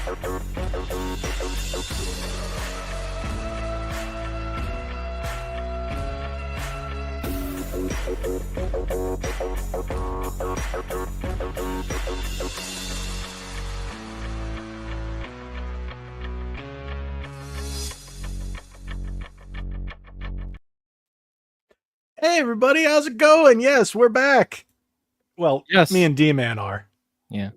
Hey everybody, how's it going? Yes, we're back. Well, Yes. me and D-Man are. Yeah.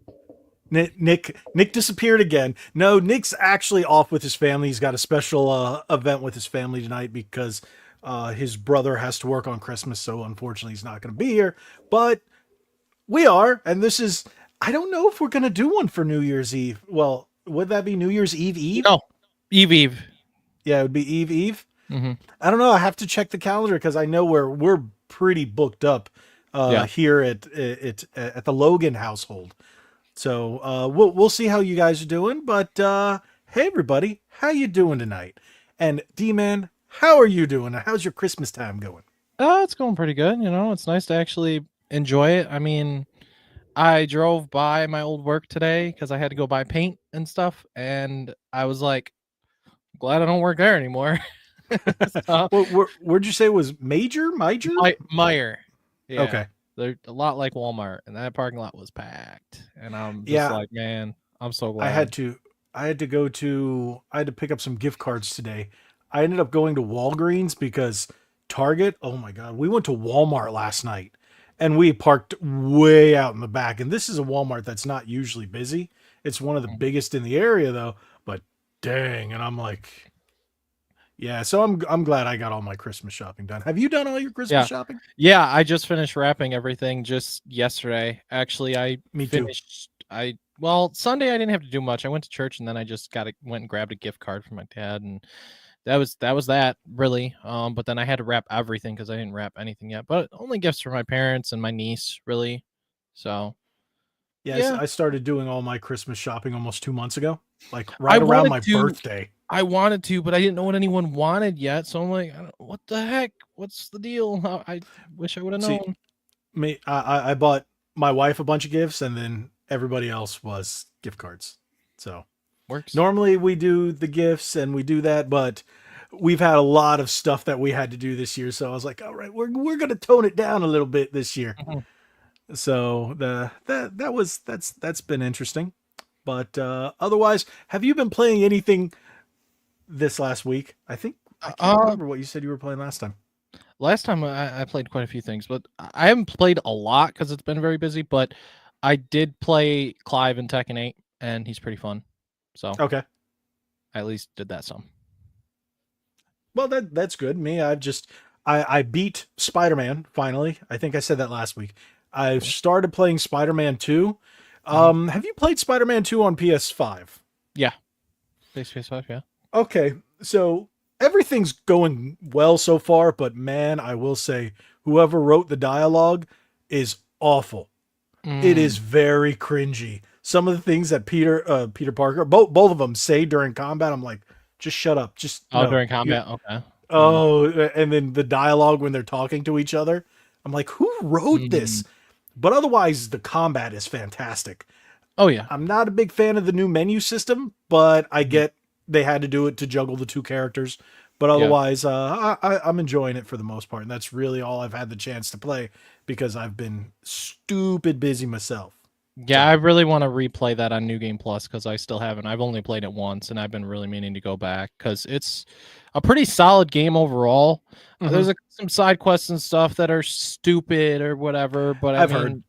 Nick disappeared again. No, Nick's actually off with his family. He's got a special event with his family tonight because his brother has to work on Christmas, so unfortunately he's not going to be here. But we are, and this is, I don't know if we're going to do one for New Year's Eve. Well, would that be New Year's Eve Eve? No. Eve. Yeah, it would be Eve. Mm-hmm. I don't know. I have to check the calendar because I know we're pretty booked up here at the Logan household. So we'll see how you guys are doing. But hey everybody, how you doing tonight? And D-Man, how are you doing? How's your Christmas time going? It's going pretty good. You know, it's nice to actually enjoy it. I mean, I drove by my old work today because I had to go buy paint and stuff, and I was like, glad I don't work there anymore. So, Where'd you say it was Major? Meyer. Yeah. Okay. They're a lot like Walmart, and that parking lot was packed. And I'm just like, man, I'm so glad. I had to pick up some gift cards today. I ended up going to Walgreens because Target, oh my God, we went to Walmart last night and we parked way out in the back. And this is a Walmart that's not usually busy. It's one of the biggest in the area though, but dang. And I'm like, yeah, so I'm glad I got all my Christmas shopping done. Have you done all your Christmas shopping? Yeah, I just finished wrapping everything just yesterday. Actually, Me finished too. Well, Sunday I didn't have to do much. I went to church and then I just went and grabbed a gift card from my dad, and that was that really. But then I had to wrap everything because I didn't wrap anything yet. But only gifts for my parents and my niece, really. So yes, I started doing all my Christmas shopping almost 2 months ago, like right around my birthday. I wanted to, but I didn't know what anyone wanted yet. So I'm like, what the heck? What's the deal? I wish I would have known. I bought my wife a bunch of gifts, and then everybody else was gift cards. So works. Normally we do the gifts and we do that, but we've had a lot of stuff that we had to do this year. So I was like, all right, we're gonna tone it down a little bit this year. Mm-hmm. So that's been interesting. But otherwise, have you been playing anything this last week? I can't remember what you said you were playing last time. Last time I played quite a few things, but I haven't played a lot because it's been very busy. But I did play Clive in Tekken 8, and he's pretty fun. So okay, I at least did that some. Well, that's good. Me, I beat Spider-Man finally. I think I said that last week. I've started playing Spider-Man 2. Have you played Spider-Man 2 on PS5? Yeah. PS5, yeah. Okay, so everything's going well so far, but man, I will say whoever wrote the dialogue is awful. It is very cringy. Some of the things that Peter Parker, both of them say during combat, I'm like, just shut up. Just during combat, okay. Oh, and then the dialogue when they're talking to each other, I'm like, who wrote this? But otherwise, the combat is fantastic. Oh yeah, I'm not a big fan of the new menu system, but I get they had to do it to juggle the two characters. But otherwise, I'm enjoying it for the most part. And that's really all I've had the chance to play because I've been stupid busy myself. Yeah, I really want to replay that on New Game Plus because I still haven't. I've only played it once, and I've been really meaning to go back because it's a pretty solid game overall. Mm-hmm. There's some side quests and stuff that are stupid or whatever, but I've heard.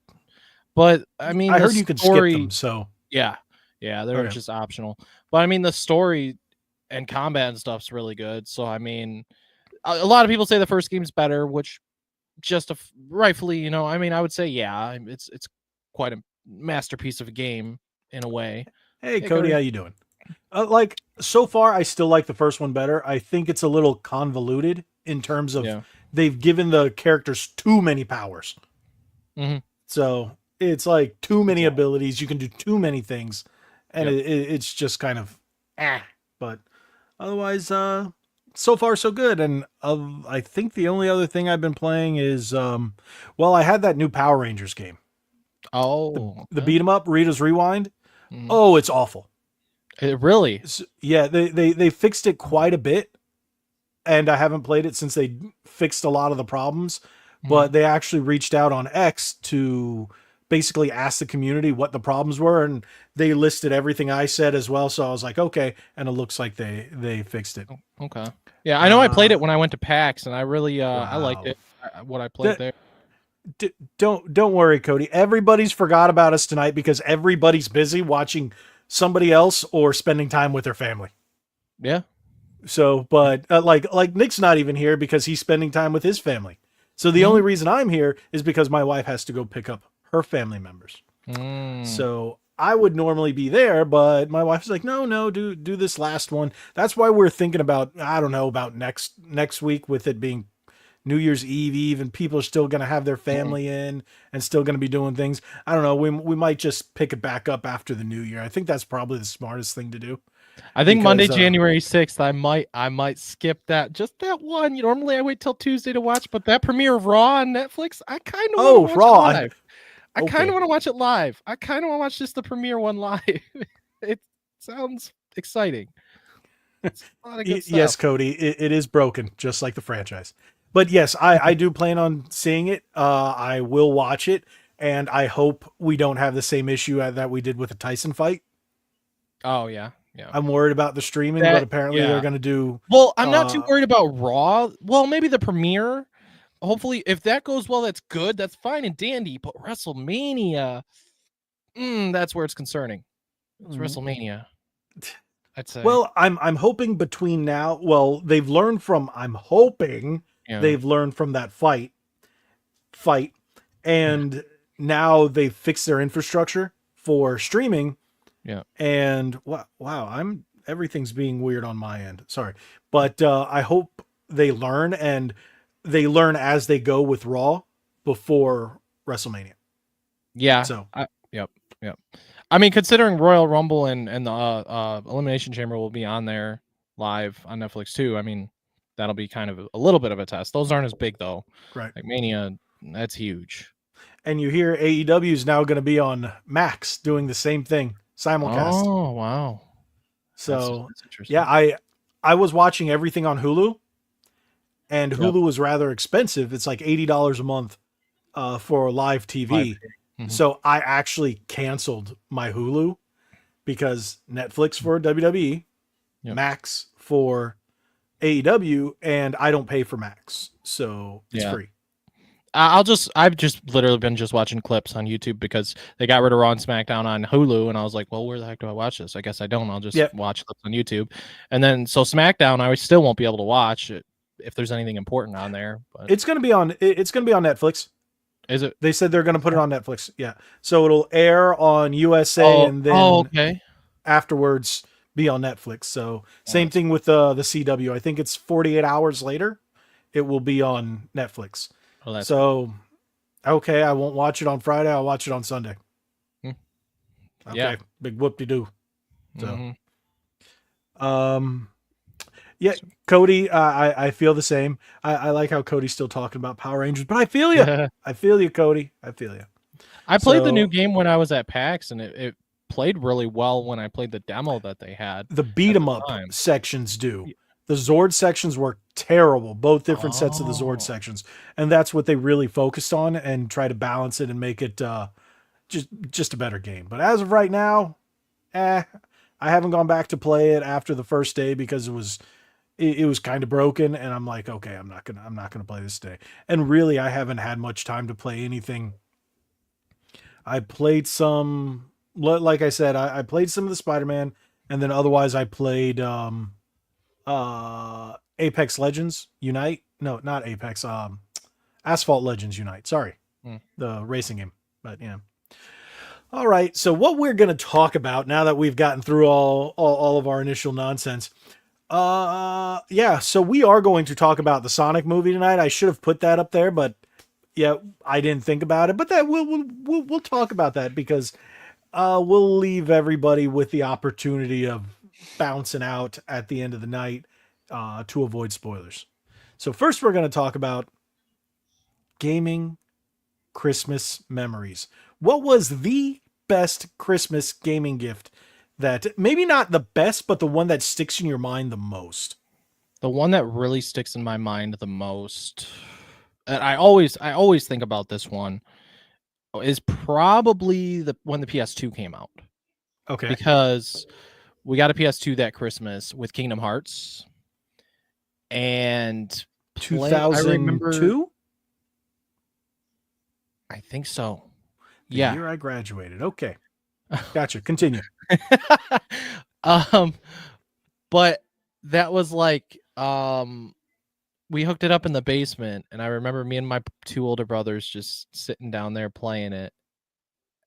But I mean, I heard you could skip them. So yeah, they're just optional. But I mean, the story and combat and stuff's really good. So I mean, a lot of people say the first game's better, which just rightfully, you know, I mean, I would say it's quite a masterpiece of a game in a way. Hey Cody, how you doing? Like so far, I still like the first one better. I think it's a little convoluted in terms of they've given the characters too many powers. Mm-hmm. So it's like too many abilities. You can do too many things, and it's just kind of But otherwise, so far so good. And I think the only other thing I've been playing is well, I had that new Power Rangers game. Oh, the beat 'em up, Rita's Rewind. Mm-hmm. Oh, it's awful. Really? Yeah, they fixed it quite a bit, and I haven't played it since they fixed a lot of the problems. Mhm. But they actually reached out on X to basically ask the community what the problems were, and they listed everything I said as well. So I was like, okay, and it looks like they fixed it. Oh, okay. Yeah, I know I played Uh, it when I went to PAX, and I really I liked wow. it. What I played That, there. don't worry, Cody. Everybody's forgot about us tonight because everybody's busy watching somebody else or spending time with their family. Yeah. So, but like Nick's not even here because he's spending time with his family. So the only Mhm. reason I'm here is because my wife has to go pick up her family members. Mm. So I would normally be there, but my wife's like, no, do this last one. That's why we're thinking about, I don't know, about next week, with it being New Year's Eve, and people are still going to have their Mhm. family in and still going to be doing things. I don't know. We might just pick it back up after the new year. I think that's probably the smartest thing to do I think Monday, because January 6th, I might skip that. Just that one. Normally I wait till Tuesday to watch, but that premiere of Raw on Netflix, I kind of want to oh, watch it Raw. live. I kind of Okay. want to watch it live. I kind of want to watch just the premiere one live. It sounds exciting. It's a lot of good Yes, stuff. Cody, it is broken, just like the franchise. But yes, I do plan on seeing it. I will watch it, and I hope we don't have the same issue that we did with the Tyson fight. Oh yeah, yeah. I'm worried about the streaming, but That apparently they're yeah. going to do. Well, I'm not too Uh, worried about Raw. Well, maybe the premiere. Hopefully, if that goes well, that's good. That's fine and dandy. But WrestleMania, that's where it's concerning. It's WrestleMania, I'd say. well, I'm hoping between now. Well, they've learned from. I'm hoping Yeah. they've learned from that fight, Yeah. and now they've fixed their infrastructure for streaming. Yeah. And wow, I'm everything's being weird on my end. Sorry, but I hope they learn, and they learn as they go with Raw before WrestleMania. Yeah. So Yep. Yep. I mean, considering Royal Rumble and the Elimination Chamber will be on there live on Netflix too. I mean, that'll be kind of a little bit of a test. Those aren't as big though. right, Like Mania, that's huge. and you hear AEW is now going to be on Max doing the same thing, simulcast. Oh wow, So that's yeah, interesting. I was watching everything on Hulu, and Yep. Hulu was rather expensive. It's like $80 a month for live Live. TV. Mhm. So I actually canceled my Hulu because Netflix for WWE, Yep. Max for AEW, and I don't pay for Max, so it's Yeah. free. I've just literally been just watching clips on YouTube because they got rid of Raw and SmackDown on Hulu, and I was like, well, where the heck do I watch this? I guess I don't. I'll just Yeah, watch clips on YouTube, and then so SmackDown, I still won't be able to watch it if there's anything important on there. But it's gonna be on. It's gonna be on Netflix. is it? They said they're gonna put it on Netflix. Yeah, so it'll air on USA, Oh, and oh, then okay. afterwards be on Netflix. So Oh, same thing with the CW. I think it's 48 hours later. It will be on Netflix. that's cool. So okay, I won't watch it on Friday. I'll watch it on Sunday. Hmm. Yeah. Okay, big whoop de doo. So, Hmm. um, yeah, Cody, I feel the same. I like how Cody's still talking about Power Rangers, but I feel you. I feel you, Cody. I feel you. I played the new So game when I was at PAX, and it played really well when I played the demo that they had the beat at the 'em up time. sections do. The Zord sections were terrible, both different sets of the Zord Oh, sections, and that's what they really focused on and try to balance it and make it just a better game. But as of right now, eh, I haven't gone back to play it after the first day because it was kind of broken, and I'm like, okay, I'm not gonna play this day. And really, I haven't had much time to play anything. I played some, like I said, I played some of the Spider-Man, and then otherwise I played Apex Legends Unite. No, not Apex. Asphalt Legends Unite. Sorry, mm. the racing game. But yeah. All right. So what we're going to talk about now that we've gotten through all of our initial nonsense. Yeah. So we are going to talk about the Sonic movie tonight. I should have put that up there, but yeah, I didn't think about it. But that we'll talk about that because we'll leave everybody with the opportunity of bouncing out at the end of the night to avoid spoilers. So first, we're going to talk about gaming Christmas memories. What was the best Christmas gaming gift that maybe not the best, but the one that sticks in your mind the most? The one that really sticks in my mind the most, and I always think about this one, is probably the when the PS2 came out, Okay. because we got a PS2 that Christmas with Kingdom Hearts, and I remember, 2002? I think so. The Yeah. year I graduated. Okay. Gotcha. Continue. um, but that was like, we hooked it up in the basement, and I remember me and my two older brothers just sitting down there playing it.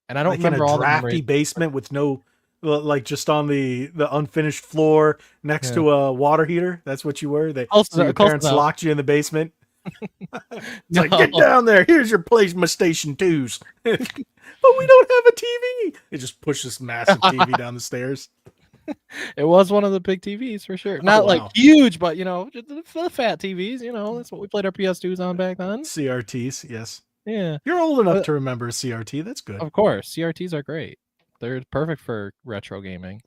And I don't Like in a remember all the drafty memories. basement with no, like just on the unfinished floor next Yeah. to a water heater. That's what you were. Close So your close parents enough. locked you in the basement. It's No. like, get down there. Here's your PlayStation 2s. But we don't have a TV. It just pushed this massive TV down the stairs. It was one of the big TVs for sure. Oh Not like wow. huge, but just the fat TVs. That's what we played our PS2s on back then. CRTs, yes. Yeah, You're old enough but to remember a CRT. That's good. of course, CRTs are great. They're perfect for retro gaming.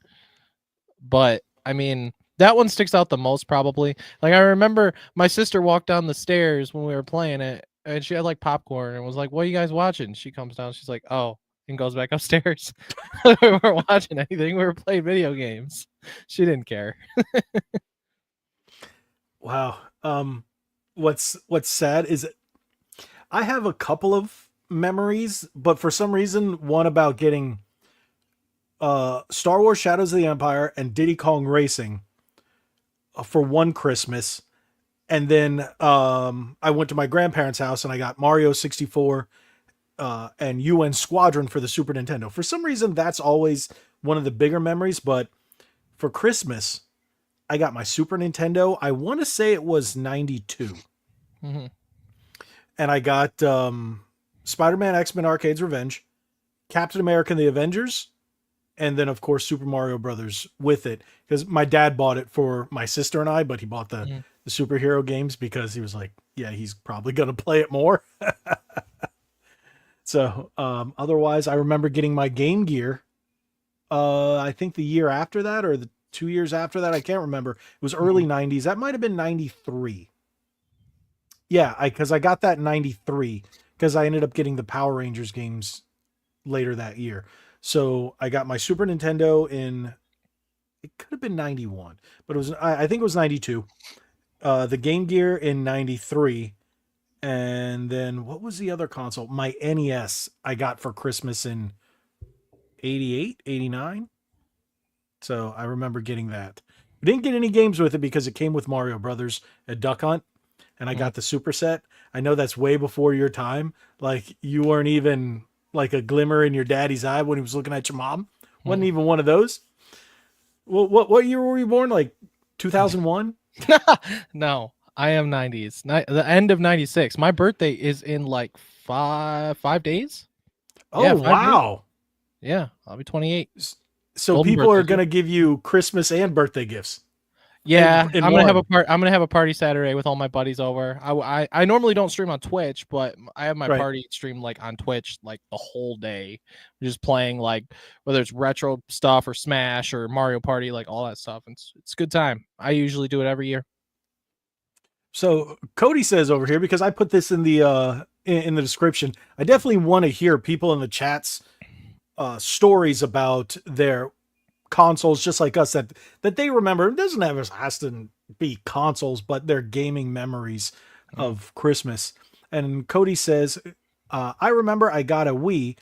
But I mean, that one sticks out the most probably. Like, I remember my sister walked down the stairs when we were playing it, and she had like popcorn and was like, "What are you guys watching?" She comes down, she's like, "Oh," and goes back upstairs. We weren't watching anything. We were playing video games. She didn't care. Wow. What's sad is I have a couple of memories, but for some reason, one about getting Star Wars Shadows of the Empire and Diddy Kong Racing for one Christmas. And then I went to my grandparents' house and I got Mario 64 and UN Squadron for the Super Nintendo. For some reason, that's always one of the bigger memories. But for Christmas, I got my Super Nintendo. I want to say it was 92. Mhm. And I got Spider-Man X-Men Arcade's Revenge, Captain America and the Avengers, and then of course Super Mario Brothers with it, because my dad bought it for my sister and I, but he bought Mhm. the superhero games because he was like, yeah, he's probably gonna play it more. So otherwise, I remember getting my Game Gear. I think the year after that, or the 2 years after that, I can't remember. It was early Mhm. '90s. That might have been '93. Yeah, because I got that in '93 because I ended up getting the Power Rangers games later that year. So I got my Super Nintendo in, it could have been 91, but it was, I think it was 92. The Game Gear in 93. And then what was the other console? My NES I got for Christmas in 88, 89. So I remember getting that. I didn't get any games with it because it came with Mario Brothers, a Duck Hunt, and I Mhm. got the Super Set. I know that's way before your time. Like you weren't even like a glimmer in your daddy's eye when he was looking at your mom. Wasn't Mhm. even one of those. Well, what year were you born? Like 2001? No, I am 90s. The end of 96. My birthday is in like five days. Oh Yeah, 5 days. wow. Yeah, I'll be 28. So Golden people are birthday too. gonna give you Christmas and birthday gifts Yeah, in I'm gonna have a one. part. I'm gonna have a party Saturday with all my buddies over. I normally don't stream on Twitch, but I have my Right. party stream like on Twitch like the whole day. We're just playing like whether it's retro stuff or Smash or Mario Party, like all that stuff. It's a good time. I usually do it every year. So Cody says over here, because I put this in the in the description, I definitely want to hear people in the chats stories about their consoles, just like us, that they remember. It doesn't have has to be consoles, but their gaming memories Mm. of Christmas. And Cody says, I remember I got a Wii.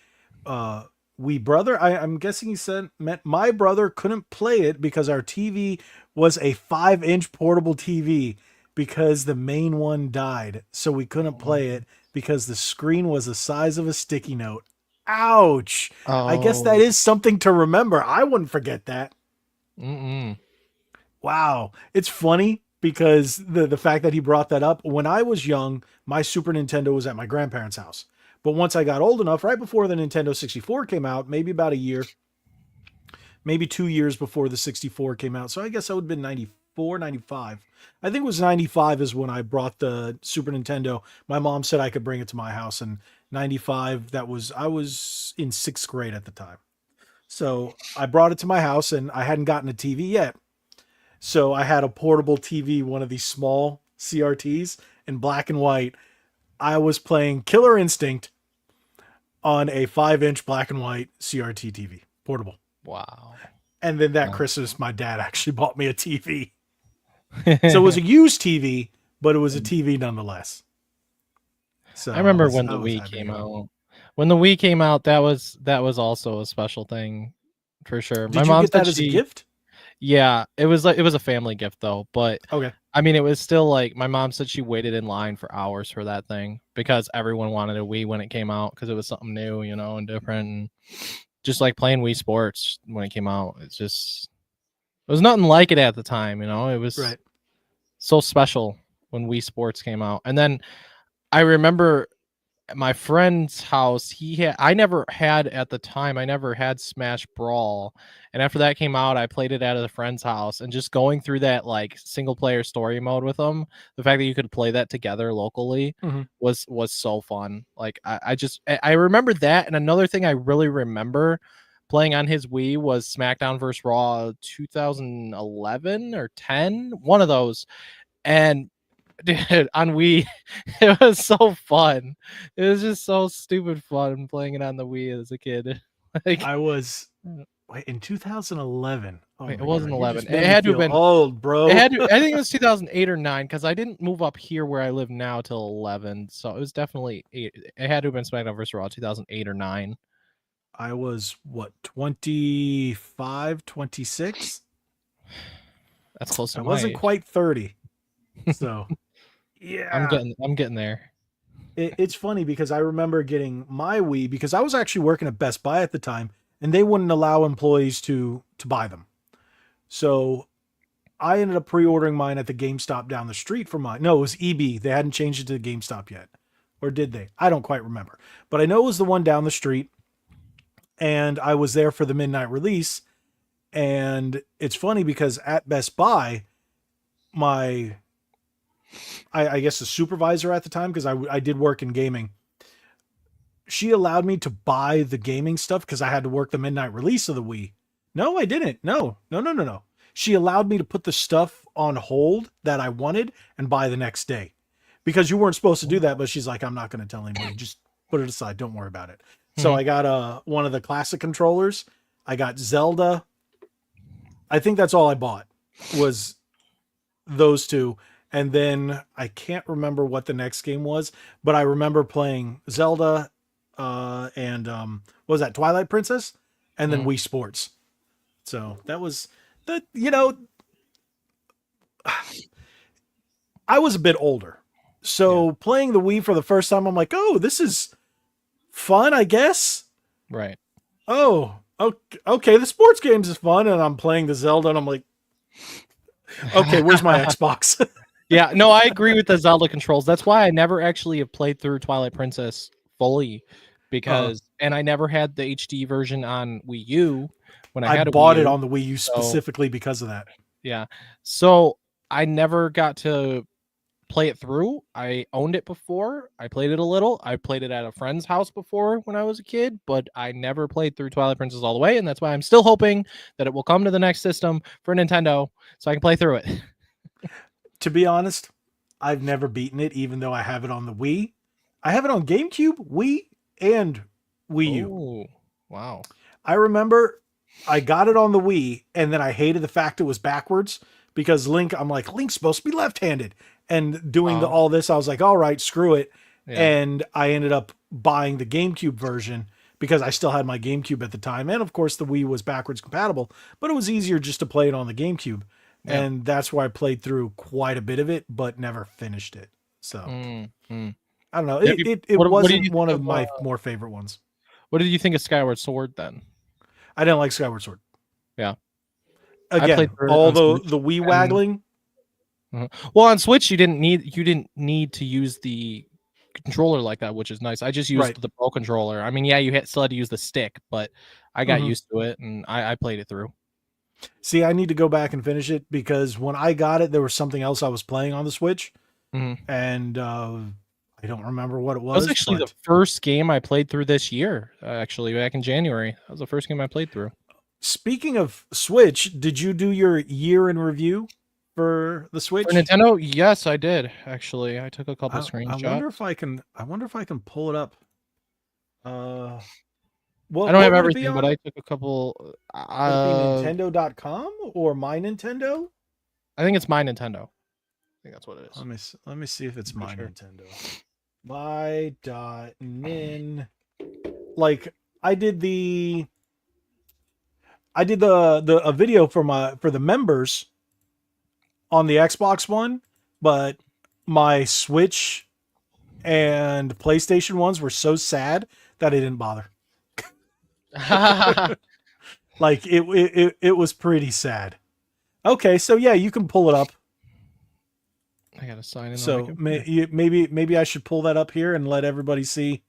Uh, Wii brother. I'm guessing he said meant my brother couldn't play it because our TV was a 5-inch portable TV because the main one died, so we couldn't play it because the screen was the size of a sticky note. Ouch. I guess that Oh. is something to remember. I wouldn't forget that. Mm-mm. Wow. It's funny because the fact that he brought that up. When I was young, my Super Nintendo was at my grandparents' house. But once I got old enough, right before the Nintendo 64 came out, maybe about a year, maybe 2 years before the 64 came out. So I guess that would have been 94, 95. I think it was 95 is when I brought the Super Nintendo. My mom said I could bring it to my house. And 95, I was in 6th grade at the time. So I brought it to my house, and I hadn't gotten a TV yet. So I had a portable TV, one of these small CRTs in black and white. I was playing Killer Instinct on a 5-inch black and white CRT TV, portable. Wow. And then that Wow. Christmas, my dad actually bought me a TV. So it was a used TV, but it was a TV nonetheless. So I remember when I the was Wii happy to came go. out. When the Wii came out, that was also a special thing for sure. My Did you mom get said that as a she gift? yeah, it was a family gift though, but Okay. I mean, it was still like my mom said she waited in line for hours for that thing because everyone wanted a Wii when it came out because it was something new, and different, and just like playing Wii Sports when it came out. It was nothing like it at the time, It was Right. so special when Wii Sports came out, and then I remember at my friend's house, I never had at the time, I never had Smash Brawl. And after that came out, I played it at a friend's house and just going through that like single player story mode with them. The fact that you could play that together locally Mm-hmm. was so fun. Like I remember that. And another thing I really remember playing on his Wii was SmackDown vs. Raw 2011 or 10, one of those. And dude, on Wii, it was so fun. It was just so stupid fun playing it on the Wii as a kid. Like, I was in 2011. Oh wait, it my wasn't god, you 11. just It made me had to have feel been. old, It bro. had to. I think it was 2008 or 9 because I didn't move up here where I live now till 11. So it was definitely 8. It had to have been SmackDown vs. Raw 2008 or 9. I was what, 25, 26? That's close to I my wasn't age. quite 30. So I'm yeah. getting there. It's funny because I remember getting my Wii because I was actually working at Best Buy at the time, and they wouldn't allow employees to buy them. So I ended up pre-ordering mine at the GameStop down the street from mine. No, it was EB. They hadn't changed it to the GameStop yet. Or did they? I don't quite remember. But I know it was the one down the street, and I was there for the midnight release. And it's funny because at Best Buy, my I guess the supervisor at the time, because I did work in gaming, she allowed me to buy the gaming stuff because I had to work the midnight release of the Wii. No, I didn't. No, no, no, no, no. She allowed me to put the stuff on hold that I wanted and buy the next day because you weren't supposed to do that. But she's like, I'm not going to tell anybody. Just put it aside. Don't worry about it. So Mhm. I got one of the classic controllers. I got Zelda. I think that's all I bought was those two. And then I can't remember what the next game was, but I remember playing Zelda and what was that, Twilight Princess, and then Mhm. Wii Sports. So that was the I was a bit older, Yeah. so playing the Wii for the first time, I'm like, oh, this is fun, I guess. Right. Oh, okay, the sports games is fun, and I'm playing the Zelda, and I'm like, okay, where's my Xbox? Yeah, no, I agree with the Zelda controls. That's why I never actually have played through Twilight Princess fully uh, and I never had the HD version on Wii U when I I had a Wii bought it U. on the Wii U So, specifically because of that. yeah. So, I never got to play it through. I owned it before. I played it a little. I played it at a friend's house before when I was a kid, but I never played through Twilight Princess all the way, and that's why I'm still hoping that it will come to the next system for Nintendo so I can play through it. To be honest, I've never beaten it, even though I have it on the Wii. I have it on GameCube, Wii, and Wii U. Oh, wow. I remember I got it on the Wii, and then I hated the fact it was backwards because I'm like, Link's supposed to be left-handed. And doing all this, I was like, all right, screw it. Yeah. And I ended up buying the GameCube version because I still had my GameCube at the time. And of course, the Wii was backwards compatible, but it was easier just to play it on the GameCube. Yeah. And that's where I played through quite a bit of it, but never finished it. So I don't know. It What did wasn't you one think of my more favorite ones. what did you think of Skyward Sword then? I didn't like Skyward Sword. Yeah. I Again, played through it all on Switch the Wii and waggling. well, on Switch you didn't need to use the controller like that, which is nice. I just Right. used the Pro controller. I mean, yeah, still had to use the stick, but I got Mhm. used to it and I played it through. See, I need to go back and finish it because when I got it, there was something else I was playing on the Switch, Mhm. and I don't remember what it That was was. actually the But first game I played through this year, actually back in January. That was the first game I played through. Speaking of Switch, did you do your year in review for the For Switch? Nintendo, yes, I did actually. I took a couple I wonder if screenshots. I can. I wonder if I can pull it up. Uh, I don't what have would it be everything, but on? I took a couple. Would it be Nintendo.com or My Nintendo? I think it's my Nintendo. I think that's what it is. Let me see if it's I'm pretty My sure. Nintendo. My dot nin. Like I did the the a video for the members on the Xbox One, but my Switch and PlayStation ones were so sad that I didn't bother. I Like it was pretty sad. Okay, so yeah, you can pull it up. gotta sign in on my So computer. maybe I should pull that up here and let everybody see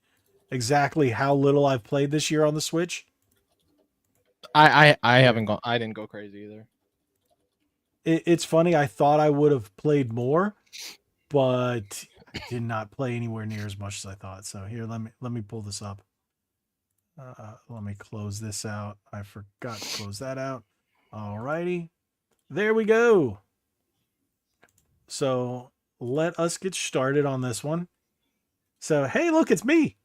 exactly how little I've played this year on the Switch. I Here, haven't gone. I didn't go crazy either. it's funny. I thought I would have played more, but I did not play anywhere near as much as I thought. So here, let me pull this up. Let me close this out. I forgot to close that out. Alrighty, there we go. So let us get started on this one. So hey, look, it's me.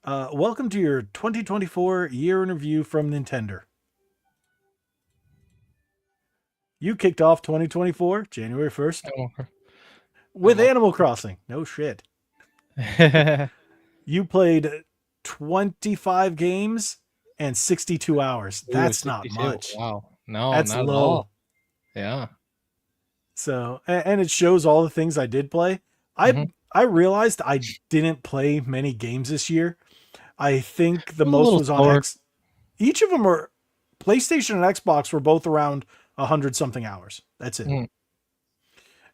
Welcome to your 2024 year in review from Nintendo. You kicked off 2024 January 1st with Animal Animal Crossing. No shit. Crossing. You played 25 games and 62 hours. Ooh, That's not 62. much. Wow. No, That's not at all. low. Yeah. So, and it shows all the things I did play. I Mhm. I realized I didn't play many games this year. I think the It was a most little was on slower. X. Each of them are PlayStation and Xbox were both around 100 something hours. That's it. Mhm.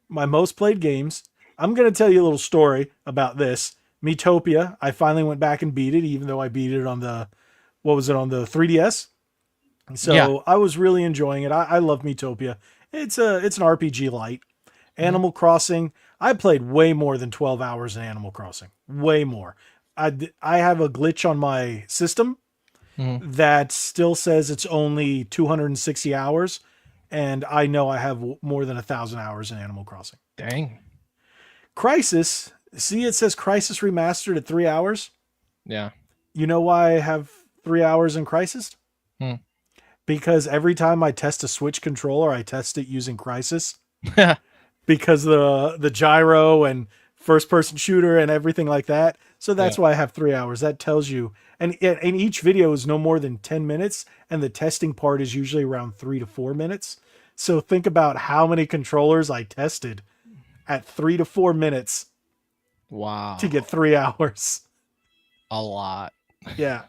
My most played games. I'm going to tell you a little story about this. Metopia. I finally went back and beat it, even though I beat it on the what was it on the 3DS. Yeah. So I was really enjoying it. I love Metopia. It's an RPG light. Mhm. Animal Crossing. I played way more than 12 hours in Animal Crossing. Way more. I have a glitch on my system Mhm. that still says it's only 260 hours, and I know I have more than 1,000 hours in Animal Crossing. Dang. Crisis. See, it says Crisis Remastered at 3 hours. Yeah. You know why I have 3 hours in Crisis? Hmm. Because every time I test a Switch controller, I test it using Crisis because the gyro and first person shooter and everything like that. So Yeah. that's why I have 3 hours. That tells you, and each video is no more than 10 minutes, and the testing part is usually around 3 to 4 minutes. So think about how many controllers I tested at 3 to 4 minutes to Wow. get 3 hours. A lot. Yeah.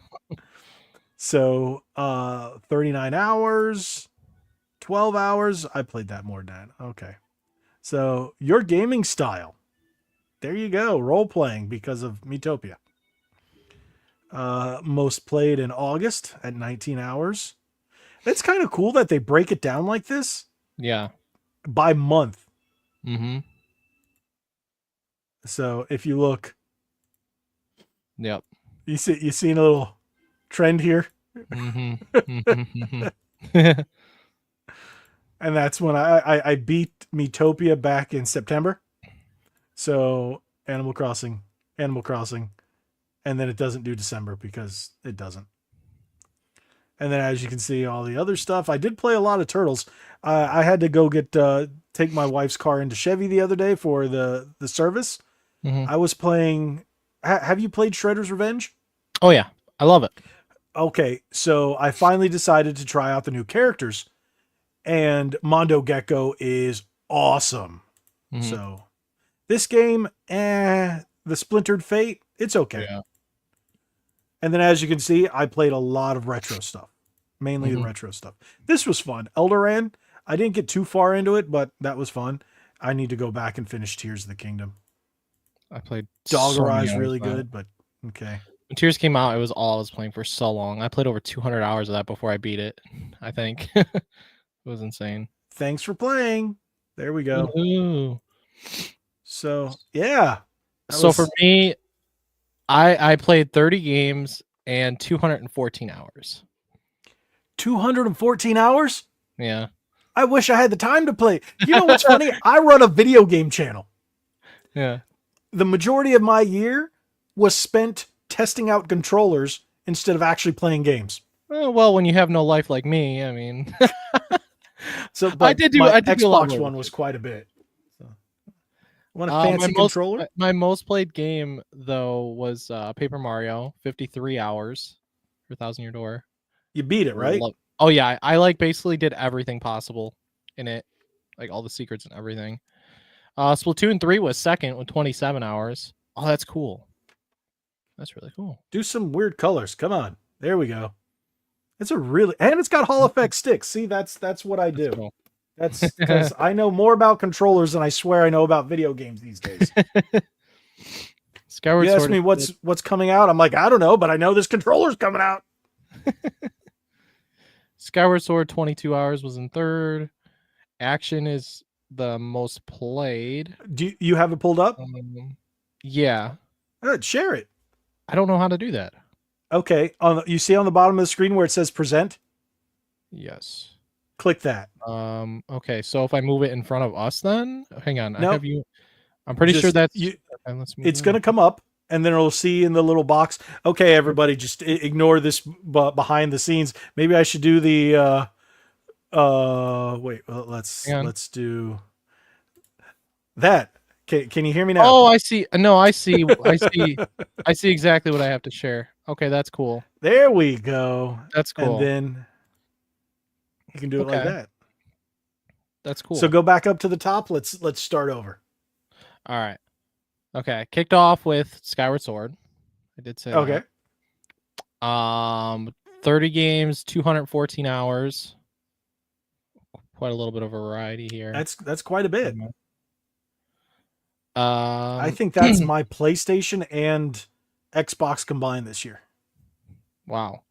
So 39 hours, 12 hours. I played that more than that. Okay. So your gaming style. There you go. Role playing because of Metopia. Most played in August at 19 hours. It's kind of cool that they break it down like this Yeah. by month. Mhm. So if you look, Yep. you seen a little trend here, Mhm. Mhm. and that's when I beat Metopia back in September. So Animal Crossing, and then it doesn't do December because it doesn't. And then, as you can see, all the other stuff. I did play a lot of Turtles. I had to go get take my wife's car into Chevy the other day for the service. Mhm. I was playing. Have you played Shredder's Revenge? Oh yeah. I love it. Okay, so I finally decided to try out the new characters, and Mondo Gecko is awesome. Mhm. So this game, the Splintered Fate, it's okay. Yeah. And then, as you can see, I played a lot of retro stuff, mainly the Mhm. retro stuff. This was fun. Eldoran, I didn't get too far into it, but that was fun. I need to go back and finish Tears of the Kingdom. I played so Doggerai many is hours really of that. good, but okay. When Tears came out, it was all I was playing for so long. I played over 200 hours of that before I beat it. I think it was insane. Thanks for playing. There we go. Woohoo. So yeah, that So for was me, I played 30 games and 214 hours. 214 hours? Yeah. I wish I had the time to play. You know what's funny? I run a video game channel. Yeah. The majority of my year was spent testing out controllers instead of actually playing games. Oh, well, when you have no life like me, I mean, So, but my I did do a lot Xbox more One than was this. quite a bit. So, want a fancy controller? My most played game though was Paper Mario, 53 hours for Thousand Year Door. You beat it, right? Oh yeah, I like basically did everything possible in it, like all the secrets and everything. Splatoon 3 was second with 27 hours. Oh, that's cool. That's really cool. Do some weird colors. Come on. There we go. It's a really, and it's got Hall effect sticks. See, that's what I do. Cool. That's because I know more about controllers than I swear I know about video games these days. Skyward You Sword. ask me what's coming out, I'm like, I don't know, but I know this controller's coming out. Skyward Sword 22 hours was in third. Action is the most played. Do you have it pulled up? Yeah. Share it. I don't know how to do that. Okay. You see on the bottom of the screen where it says present? Yes. Click that. Okay, so if I move it in front of us then? Hang on. No. I have you. I'm pretty sure that's you. Okay, it's going to come up and then it'll see in the little box. Okay, everybody just ignore this behind the scenes. Maybe I should do the wait, let's do that. Can you hear me now? Oh, I see. No, I see. I see exactly what I have to share. Okay, that's cool. There we go. That's cool. And then you can do it like that. That's cool. So go back up to the top. Let's start over. All right. Okay. Kicked off with Skyward Sword. I did say okay. That. 30 games, 214 hours. Quite a little bit of variety here. That's quite a bit. I think that's my PlayStation and Xbox combined this year. Wow.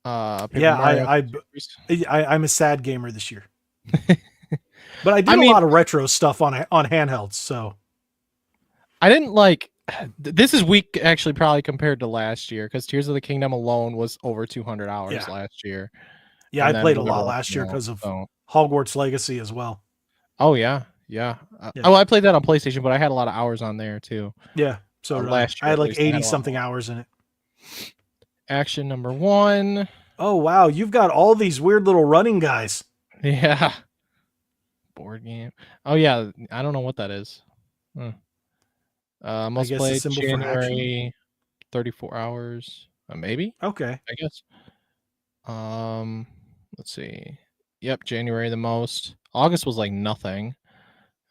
Yeah, I'm a sad gamer this year. But I did a lot of retro stuff on handhelds, so I didn't like. This is weak, actually, probably compared to last year, because Tears of the Kingdom alone was over 200 hours last year. Yeah, I played a lot last year because of Hogwarts Legacy as well. Oh yeah. Oh, I played that on PlayStation, but I had a lot of hours on there too. Yeah, so last year I had like 80 something hours in it. Action number 1. Oh wow, you've got all these weird little running guys. Yeah. Board game. Oh yeah, I don't know what that is. Most played January, 34 hours. Maybe. Okay. I guess. Let's see. Yep, January the most. August was like nothing.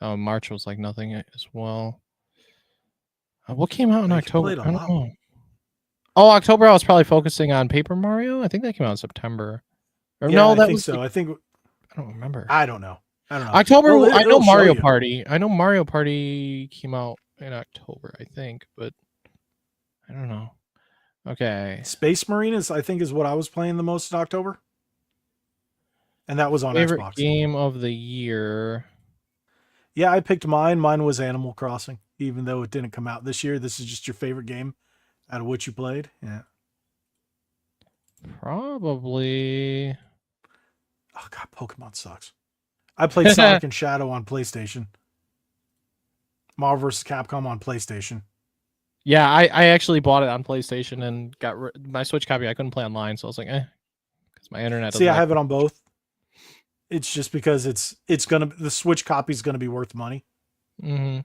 March was like nothing as well. What came out in October? I don't know. Oh, October I was probably focusing on Paper Mario. I think that came out in September. Or yeah, no, I think so. I don't remember. I don't know. October. I know Mario Party. I know Mario Party came out in October, I think, but I don't know. Okay. Space Marine is what I was playing the most in October. And that was on Xbox. Game of the year. Yeah, I picked mine. Mine was Animal Crossing, even though it didn't come out this year. This is just your favorite game out of what you played. Yeah. Probably. Oh god, Pokemon sucks. I played Sonic and Shadow on PlayStation. Marvel vs. Capcom on PlayStation. Yeah, I actually bought it on PlayStation and got my Switch copy. I couldn't play online, so I was like, because my internet. See, I have it on both. It's just because the Switch copy is gonna be worth money. Mm-hmm.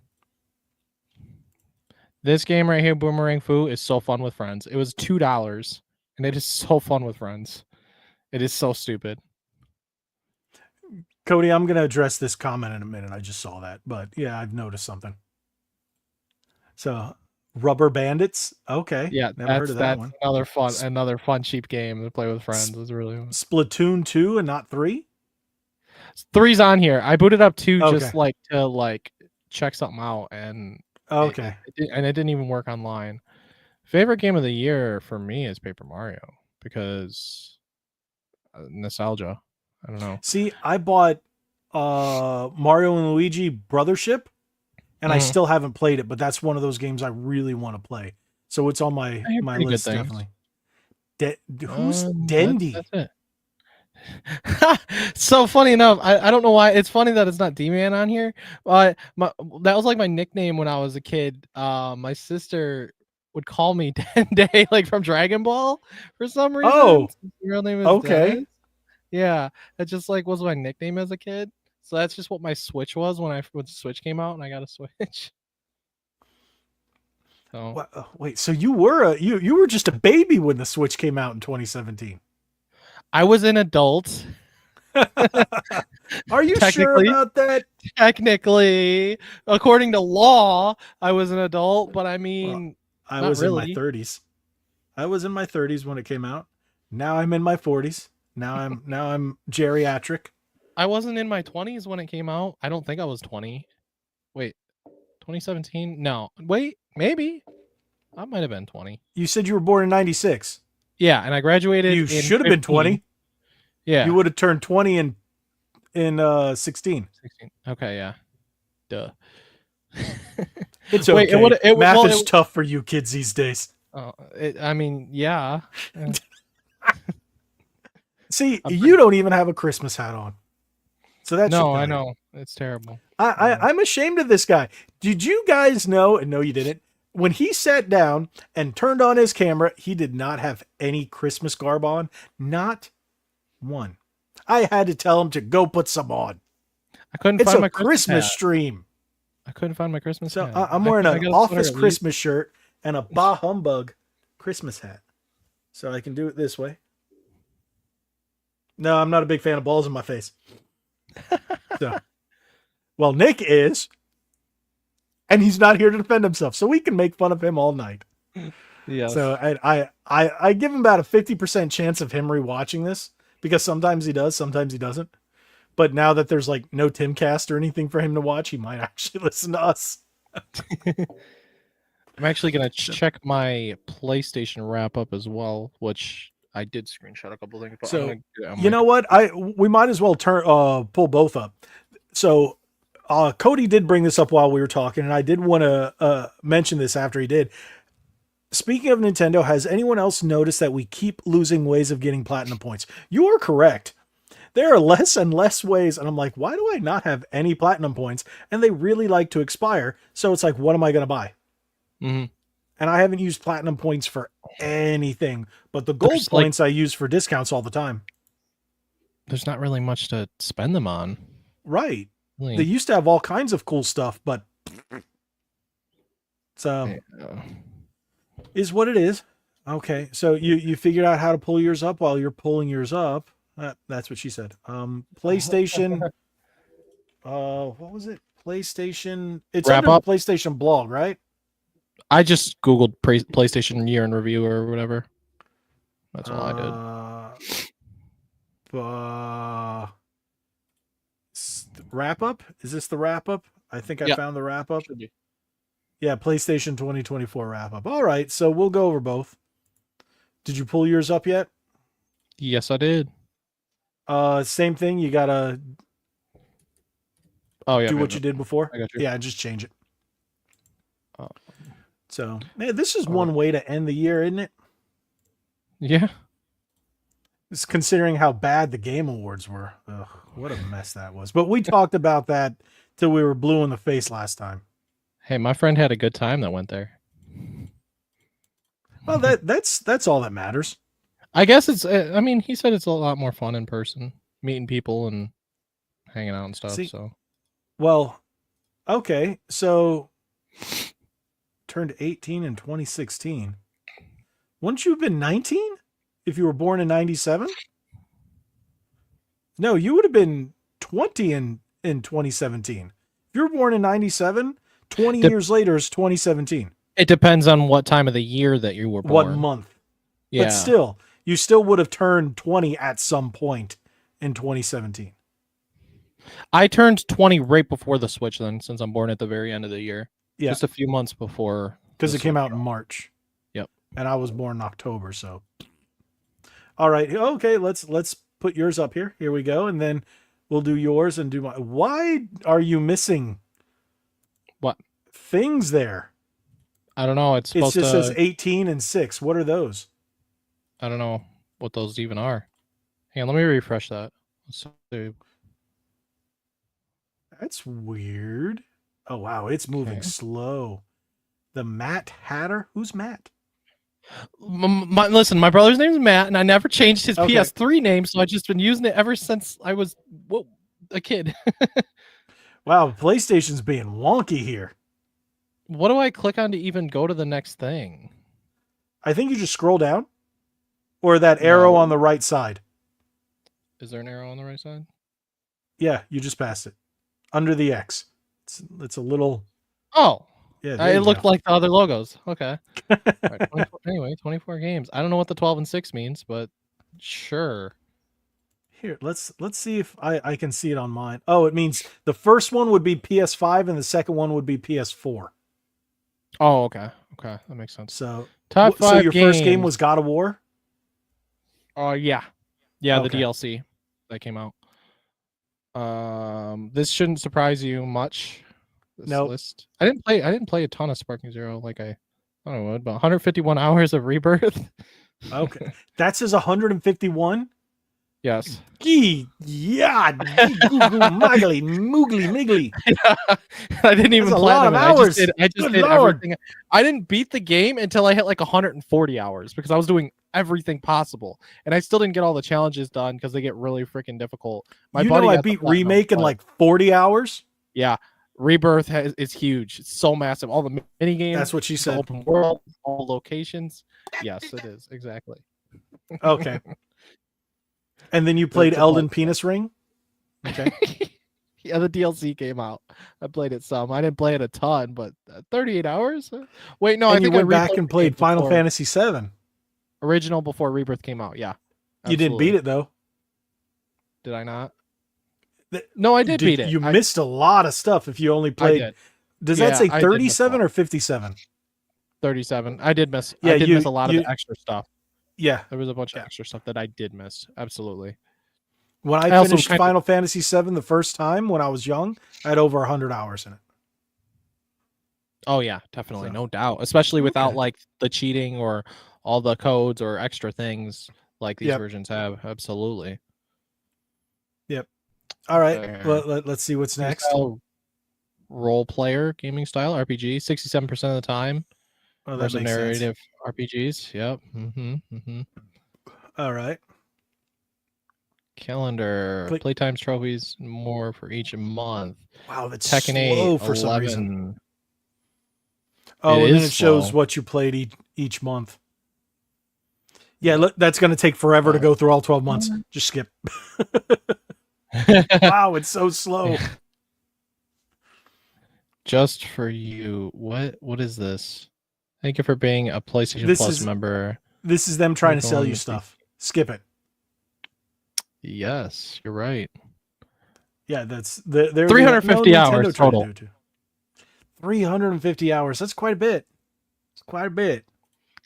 This game right here, Boomerang Fu, is so fun with friends. It was $2, and it is so fun with friends. It is so stupid. Cody, I'm gonna address this comment in a minute. I just saw that, but yeah, I've noticed something. So, Rubber Bandits. Okay. Yeah, never heard of that one. Another fun cheap game to play with friends. It was really fun. Splatoon 2 and not 3. 3's on here. I booted up 2 just to check something out, and okay, it didn't even work online. Favorite game of the year for me is Paper Mario because nostalgia. I don't know. See, I bought Mario and Luigi Brothership, and I still haven't played it, but that's one of those games I really want to play. So it's on my list, definitely. Who's That's Dendy? it. So funny enough, I don't know why. It's funny that it's not D-Man on here. That was like my nickname when I was a kid. My sister would call me Dende, like from Dragon Ball, for some reason. Oh, His real name is okay. Dennis. Yeah, that just like was my nickname as a kid. So that's just what my Switch was when the Switch came out and I got a Switch. So Wait, so you were just a baby when the Switch came out in 2017. I was an adult, Are you sure technically. about that? Technically, according to law, I was an adult, but I Well, mean, I not was in my really. 30s. I was in my 30s when it came out. Now I'm in my 40s. Now I'm geriatric. I wasn't in my 20s when it came out. I don't think I was 20. Wait, 2017? No. Wait, maybe. I might have been 20. You said you were born in 96. Yeah, and I graduated You in should have been 15. 20. You Yeah. would have turned 20 in 16. 16. Okay, yeah. Duh. It's Wait, okay. Math well, is tough for you kids these days. I mean, yeah. See, you don't even have a Christmas hat on. So that should No, tell I you. know. It's terrible. I'm ashamed of this guy. Did you guys know? And no, you didn't. When he sat down and turned on his camera, he did not have any Christmas garb on. Not one. I had to tell him to go put some on. I couldn't It's find a my Christmas Christmas hat. stream. I couldn't find my Christmas So hat. I'm wearing I an got a sweater office at least. Christmas shirt and a Bah Humbug Christmas hat. So I can do it this way. No, I'm not a big fan of balls in my face. So, well, Nick is, and he's not here to defend himself, so we can make fun of him all night. Yes. So I give him about a 50% chance of him rewatching this because sometimes he does, sometimes he doesn't. But now that there's like no Timcast or anything for him to watch, he might actually listen to us. I'm actually gonna check my PlayStation wrap up as well, which I did screenshot a couple things. But So I'm gonna do it on you my know what? We might as well pull both up. So Cody did bring this up while we were talking, and I did want to mention this after he did. Speaking of Nintendo, has anyone else noticed that we keep losing ways of getting platinum points? You are correct. There are less and less ways, and I'm like, why do I not have any platinum points? And they really like to expire, so it's like, what am I going to buy? Mm-hmm. And I haven't used platinum points for anything, but the gold points I use for discounts all the time. There's not really much to spend them on. Right. Really. They used to have all kinds of cool stuff, but so is what it is. Okay, so you figured out how to pull yours up while you're pulling yours up. That's what she said. PlayStation. What was it? PlayStation. It's Wrap under up? the PlayStation blog, right? I just googled PlayStation year in review or whatever. That's all I did. Wrap up? Is this the wrap up? I think I found the wrap up. Should be. Yeah, PlayStation 2024 wrap up. All right, so we'll go over both. Did you pull yours up yet? Yes, I did. Same thing. You gotta do what you did before. I got you. Yeah, just change it. So, man, this is one way to end the year, isn't it? Yeah. Just considering how bad the Game Awards were. Ugh, what a mess that was. But we talked about that till we were blue in the face last time. Hey, my friend had a good time that went there. Well, that's all that matters. I guess it's. I mean, he said it's a lot more fun in person, meeting people and hanging out and stuff. See, so, well, okay, so turned 18 in 2016. Wouldn't you have been 19 if you were born in 97? No, you would have been 20 in 2017. If you were born in 97, 20 years later is 2017. It depends on what time of the year that you were born. What month? Yeah. But still, you still would have turned 20 at some point in 2017. I turned 20 right before the Switch then, since I'm born at the very end of the year. Yeah. Just a few months before. Because it came out in March. Yep. And I was born in October, so. All right. Okay, let's put yours up here. Here we go. And then we'll do yours and do my. Why are you missing what things there? I don't know. It just says 18 and 6. What are those? I don't know what those even are. Hang on, let me refresh that. Let's see. That's weird. Oh wow, it's moving Okay. slow. The Matt Hatter? Who's Matt? Listen, my brother's name is Matt, and I never changed his Okay. PS3 name, so I've just been using it ever since I was a kid. Wow, PlayStation's being wonky here. What do I click on to even go to the next thing? I think you just scroll down, or that arrow on No. the right side. Is there an arrow on the right side? Yeah, you just passed it. Under the X. It's a little. Oh, Yeah, there it you looked go. like the other logos. Okay. All right, 24, anyway, 24 games. I don't know what the 12 and 6 means, but sure. Here, let's see if I can see it on mine. Oh, it means the first one would be PS5 and the second one would be PS4. Oh, okay. Okay, that makes sense. So, Top so 5 your first game was games. God of War? Oh, yeah. Yeah, the Okay. DLC that came out. This shouldn't surprise you much. This Nope. list. I didn't play a ton of Sparking Zero like I don't know what, but 151 hours of Rebirth. Okay. That says 151. Yes. Gee, yeah, gee, goo, goo, muggly, moogly, miggly. I didn't That's even a lot of platinum it. hours. I just Good did Lord. everything. I didn't beat the game until I hit like 140 hours because I was doing everything possible. And I still didn't get all the challenges done because they get really freaking difficult. My You know buddy I got the beat platinum, Remake in but like 40 hours? yeah, Rebirth is huge. It's so massive. All the mini That's games, what she the said. open world, all locations. Yes, it is exactly. Okay. And then you played It's a Elden part. Penis Ring? Okay. Yeah, the DLC came out. I played it some. I didn't play it a ton, but 38 hours? Wait, no, I And you think I went back replayed and the game played Final before Fantasy VII. original before Rebirth came out. Yeah, You didn't beat absolutely. it though. Did I not? No, I did beat it. You missed a lot of stuff if you only I played. did. Does that Yeah, say I did miss a 37 lot. or 57? 37. I did miss. Yeah, I did miss you a lot of you the extra stuff. yeah. There was a bunch of Yeah. extra stuff that I did miss. Absolutely. When I I also finished kind of. Final Fantasy VII the first time when I was young, I had over 100 hours in it. Oh yeah, definitely, So, no doubt. Especially without okay. like the cheating or all the codes or extra things like these Yep. versions have. Absolutely. Yep. All right. There. Let's see what's Gaming next. style, role player gaming style RPG, 67% of the time Oh, that versus makes sense. narrative RPGs. Yep. All right. Calendar, Click. playtimes, trophies, more for each month. Wow, that's Tekken 8, slow for some reason. 11. It Oh, and then is it shows slow. what you played each month. Yeah, look, that's going to take forever to Oh. go through all 12 months. Just skip. Wow, it's so slow. Just for you. What is this? Thank you for being a PlayStation This Plus is member. this is them trying to sell you stuff. Skip it. Yes, you're right. Yeah, they're 350 hours Nintendo tried to total. do it too. 350 hours. That's quite a bit. It's quite a bit.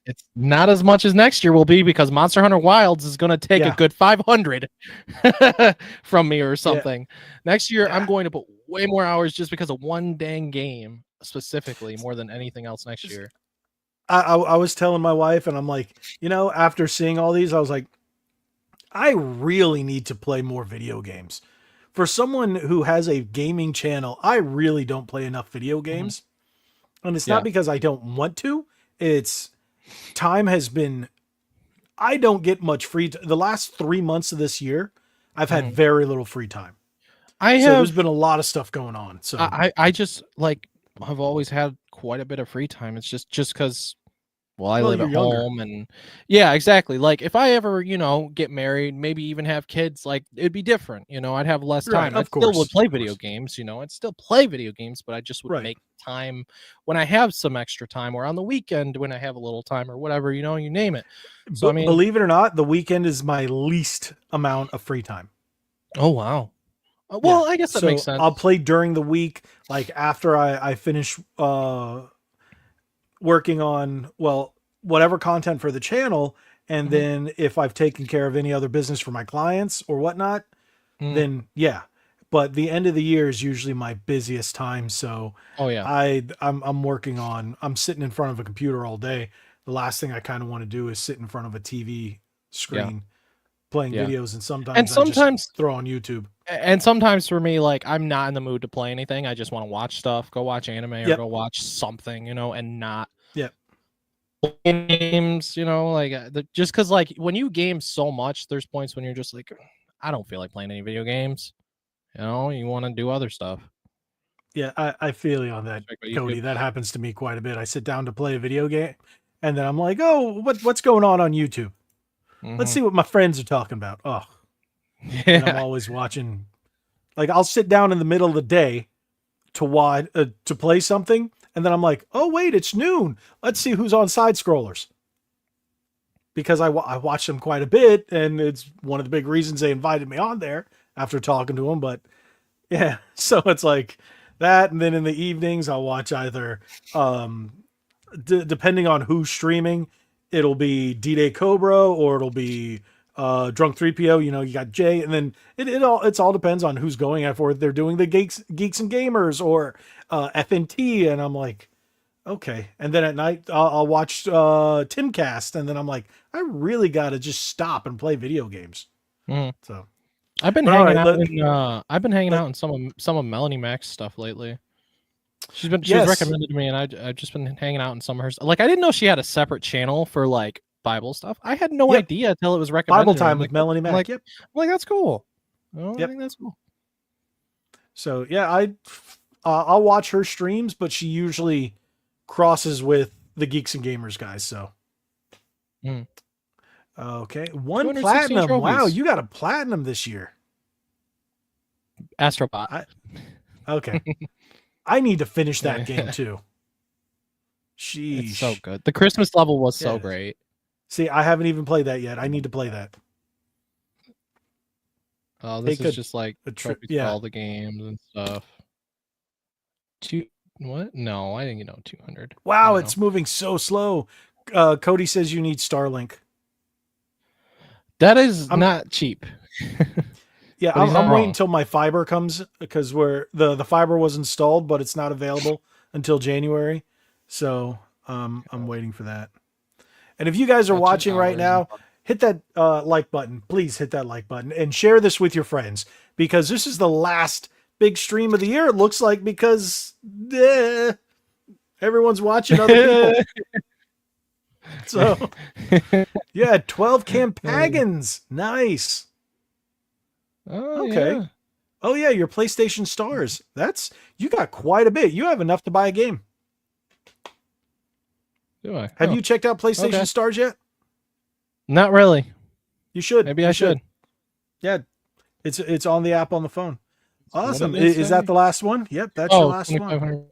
It's not as much as next year will be because Monster Hunter Wilds is going to take a good 500 from me or something. Next year, I'm going to put way more hours just because of one dang game specifically more than anything else next year. I was telling my wife, and I'm like, after seeing all these, I was like, I really need to play more video games. For someone who has a gaming channel, I really don't play enough video games. And it's not because I don't want to. It's time has been, I don't get much the last 3 months of this year, I've had very little free time. There's been a lot of stuff going on. So I just like, I've always had quite a bit of free time. It's just because, well, I live at home and yeah, exactly. Like if I ever, get married, maybe even have kids, like it'd be different. I'd have less time. I still would play video games, I'd still play video games, but I just would make time when I have some extra time or on the weekend when I have a little time or whatever, you name it. So, I mean, believe it or not, the weekend is my least amount of free time. Oh, wow. Well, I guess that makes sense. I'll play during the week, like after I finish working on, whatever content for the channel. And then if I've taken care of any other business for my clients or whatnot, then yeah. But the end of the year is usually my busiest time. So oh yeah, I'm working on, I'm sitting in front of a computer all day. the last thing I kind of want to do is sit in front of a TV Yeah. screen playing Yeah. videos, and And sometimes I just sometimes throw on YouTube. and sometimes for me, like, I'm not in the mood to play anything. I just want to watch stuff, go watch anime or Yep. go watch something, and not Yep. games, like just because like when you game so much, there's points when you're just like, I don't feel like playing any video games. You want to do other stuff. Yeah, I feel you on that, Cody. That happens to me quite a bit. I sit down to play a video game, and then I'm like, "Oh, what's going on YouTube? Let's see what my friends are talking about." Oh, and I'm always watching. Like, I'll sit down in the middle of the day to watch to play something, and then I'm like, "Oh, wait, it's noon. Let's see who's on side scrollers." Because I watch them quite a bit, and it's one of the big reasons they invited me on there after talking to them. But yeah, so it's like that, and then in the evenings I'll watch either depending on who's streaming, it'll be D-Day Cobra or it'll be Drunk 3PO. You got Jay, and then it all depends on who's going at for. They're doing the geeks and gamers or FNT, and I'm like, okay. And then at night I'll watch Timcast, and then I'm like, I really got to just stop and play video games. So I've been hanging out I've been hanging out in some of Melanie Mac's stuff lately. She's recommended to me, and I've just been hanging out in some of her. Like, I didn't know she had a separate channel for like Bible stuff. I had no idea until it was recommended. Bible time with Melanie Mac. Yep. I'm like, that's cool. I think that's cool. So yeah, I'll watch her streams, but she usually crosses with the Geeks and Gamers guys. So okay, 1 platinum. Trophies. Wow, you got a platinum this year. Astrobot. Okay. I need to finish that game too. Sheesh. It's so good. The Christmas level was so great. See, I haven't even played that yet. I need to play that. Oh, this is just like trophies for all the games and stuff. What? No, I didn't get 200. Wow, it's moving so slow. Cody says you need Starlink. That is not cheap. Yeah, I'm waiting until my fiber comes, because the fiber was installed, but it's not available until January. So I'm waiting for that. And if you guys are watching right now, hit that like button. Please hit that like button and share this with your friends, because this is the last big stream of the year, it looks like, because everyone's watching other people. So yeah, 12 Campagons. Nice. Oh, okay. Yeah. Oh yeah, your PlayStation Stars. You got quite a bit. You have enough to buy a game. Do I? Have you checked out PlayStation Stars yet? Not really. You should. Maybe I should. Yeah. It's on the app on the phone. Awesome. Is that the last one? Yep, that's your last one.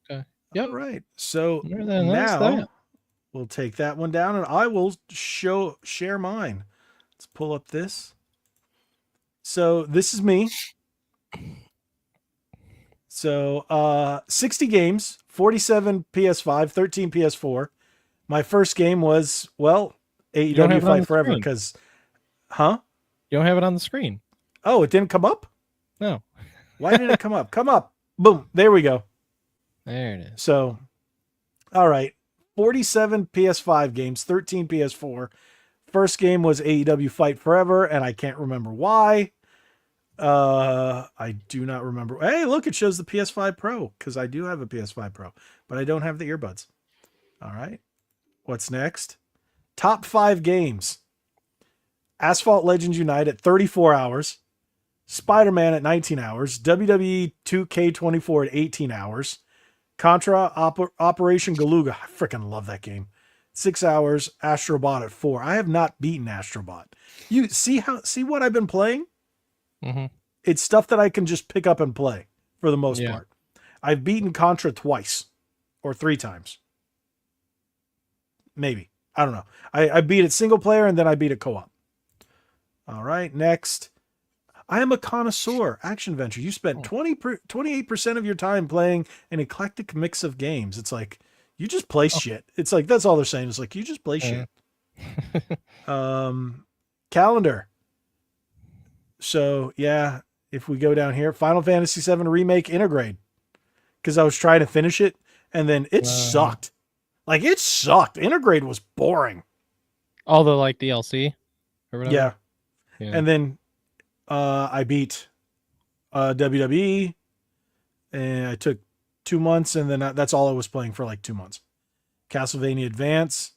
Okay. Yep. All right. So now we'll take that one down, and I will share mine. Let's pull up this. So this is me. So 60 games, 47 PS5, 13 PS4. My first game was, AEW Fight Forever, because You don't have it on the screen. Oh, it didn't come up? No. Why didn't it come up? Come up. Boom. There we go. There it is. So, all right. 47 PS5 games, 13 PS4. First game was AEW Fight Forever, and I can't remember why. I do not remember. Hey, look, it shows the PS5 Pro, because I do have a PS5 Pro, but I don't have the earbuds. All right. What's next? Top 5 games. Asphalt Legends Unite at 34 hours. Spider-Man at 19 hours. WWE 2K24 at 18 hours. Contra Operation Galuga. I freaking love that game. 6 hours. Astrobot at 4. I have not beaten Astrobot. You see what I've been playing? Mm-hmm. It's stuff that I can just pick up and play for the most part. I've beaten Contra twice or 3 times. Maybe. I don't know. I beat it single player, and then I beat it co-op. All right, next. I am a connoisseur. Action Venture. You spent 28% of your time playing an eclectic mix of games. It's like, you just play shit. It's like, that's all they're saying. It's like, you just play shit. Calendar. So, yeah, if we go down here, Final Fantasy VII Remake Intergrade. Because I was trying to finish it, and then it sucked. Like it sucked. Intergrade was boring. All the like DLC or whatever. Yeah. Yeah. And then I beat WWE, and I took 2 months, and then that's all I was playing for like 2 months. Castlevania Advance.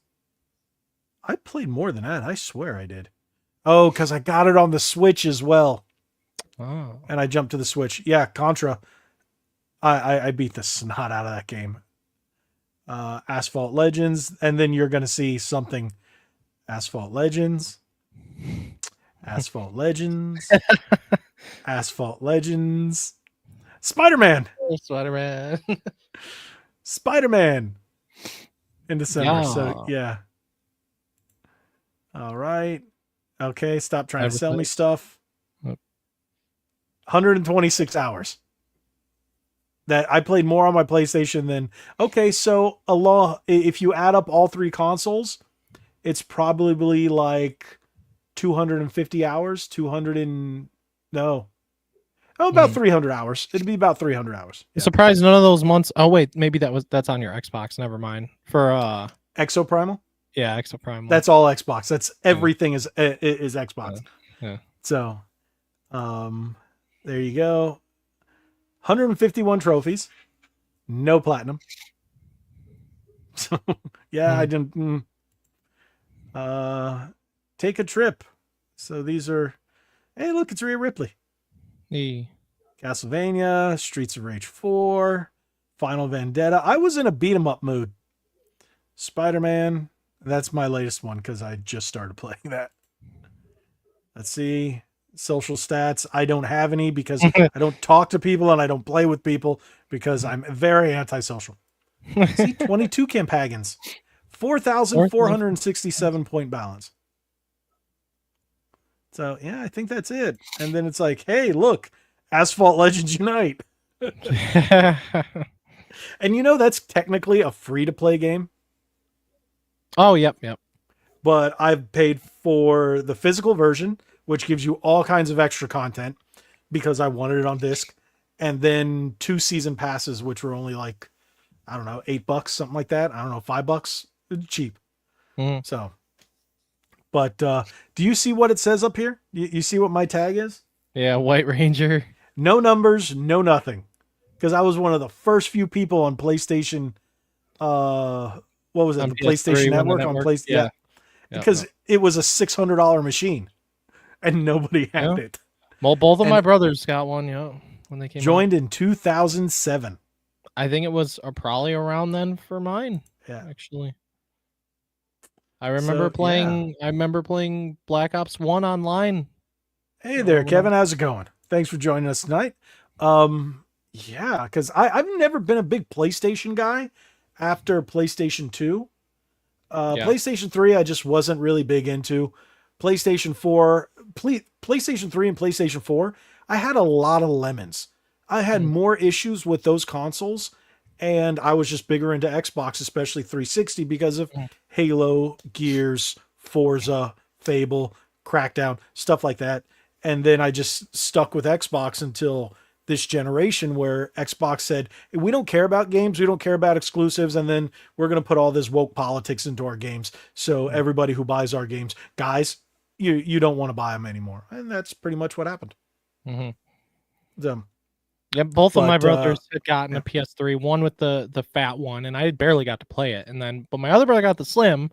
I played more than that. I swear I did. Oh, because I got it on the Switch as well. Oh. And I jumped to the Switch. Yeah, Contra. I beat the snot out of that game. Asphalt Legends, and then you're gonna see something. Asphalt Legends, Asphalt Legends, Asphalt Legends, Spider-Man, Spider-Man. Spider-Man in December. Yeah. So yeah. All right. Okay, stop trying to sell me Everything. stuff. 126 hours. That I played more on my PlayStation than okay, so if you add up all three consoles, it's probably like 250 hours, 200 and no. Oh, about 300 hours. It'd be about 300 hours. I'm surprised none of those months. Oh wait, maybe that's on your Xbox. Never mind. For Exoprimal? yeah, Exoprimal. That's all Xbox. That's everything is Xbox. Yeah. So, there you go. 151 trophies. No platinum. So, yeah, I didn't take a trip. So these are hey, look, it's Rhea Ripley. Hey. Castlevania, Streets of Rage 4, Final Vendetta. I was in a beat 'em up mood. Spider-Man. That's my latest one because I just started playing that. Let's see. Social stats. I don't have any because I don't talk to people and I don't play with people because I'm very antisocial. See, 22 Campagons. 4,467 point balance. So, yeah, I think that's it. And then it's like, hey, look, Asphalt Legends Unite. And that's technically a free-to-play game. Oh, yep. But I've paid for the physical version, which gives you all kinds of extra content because I wanted it on disc. And then 2 season passes, which were only like, I don't know, $8, something like that. I don't know, $5. Cheap. Mm-hmm. So, but do you see what it says up here? You see what my tag is? Yeah, White Ranger. No numbers, no nothing. Because I was one of the first few people on PlayStation. What was it? On The PlayStation Network on PlayStation. Yeah. Because it was a $600 machine, and nobody had it. Well, both of my brothers got one. When they came joined in 2007. I think it was probably around then for mine. Yeah, actually. I remember playing. Yeah. I remember playing Black Ops 1 online. Hey there, Kevin. How's it going? Thanks for joining us tonight. Yeah, because I've never been a big PlayStation guy after PlayStation 2. PlayStation 3, I just wasn't really big into. PlayStation 4, PlayStation 3 and PlayStation 4, I had a lot of lemons. I had more issues with those consoles, and I was just bigger into Xbox, especially 360, because of Halo, Gears, Forza, Fable, Crackdown, stuff like that. And then I just stuck with Xbox until this generation where Xbox said, we don't care about games. We don't care about exclusives. And then we're going to put all this woke politics into our games. So everybody who buys our games, guys, you don't want to buy them anymore. And that's pretty much what happened. Yeah, both of my brothers had gotten a PS3, one with the fat one, and I barely got to play it. But my other brother got the slim,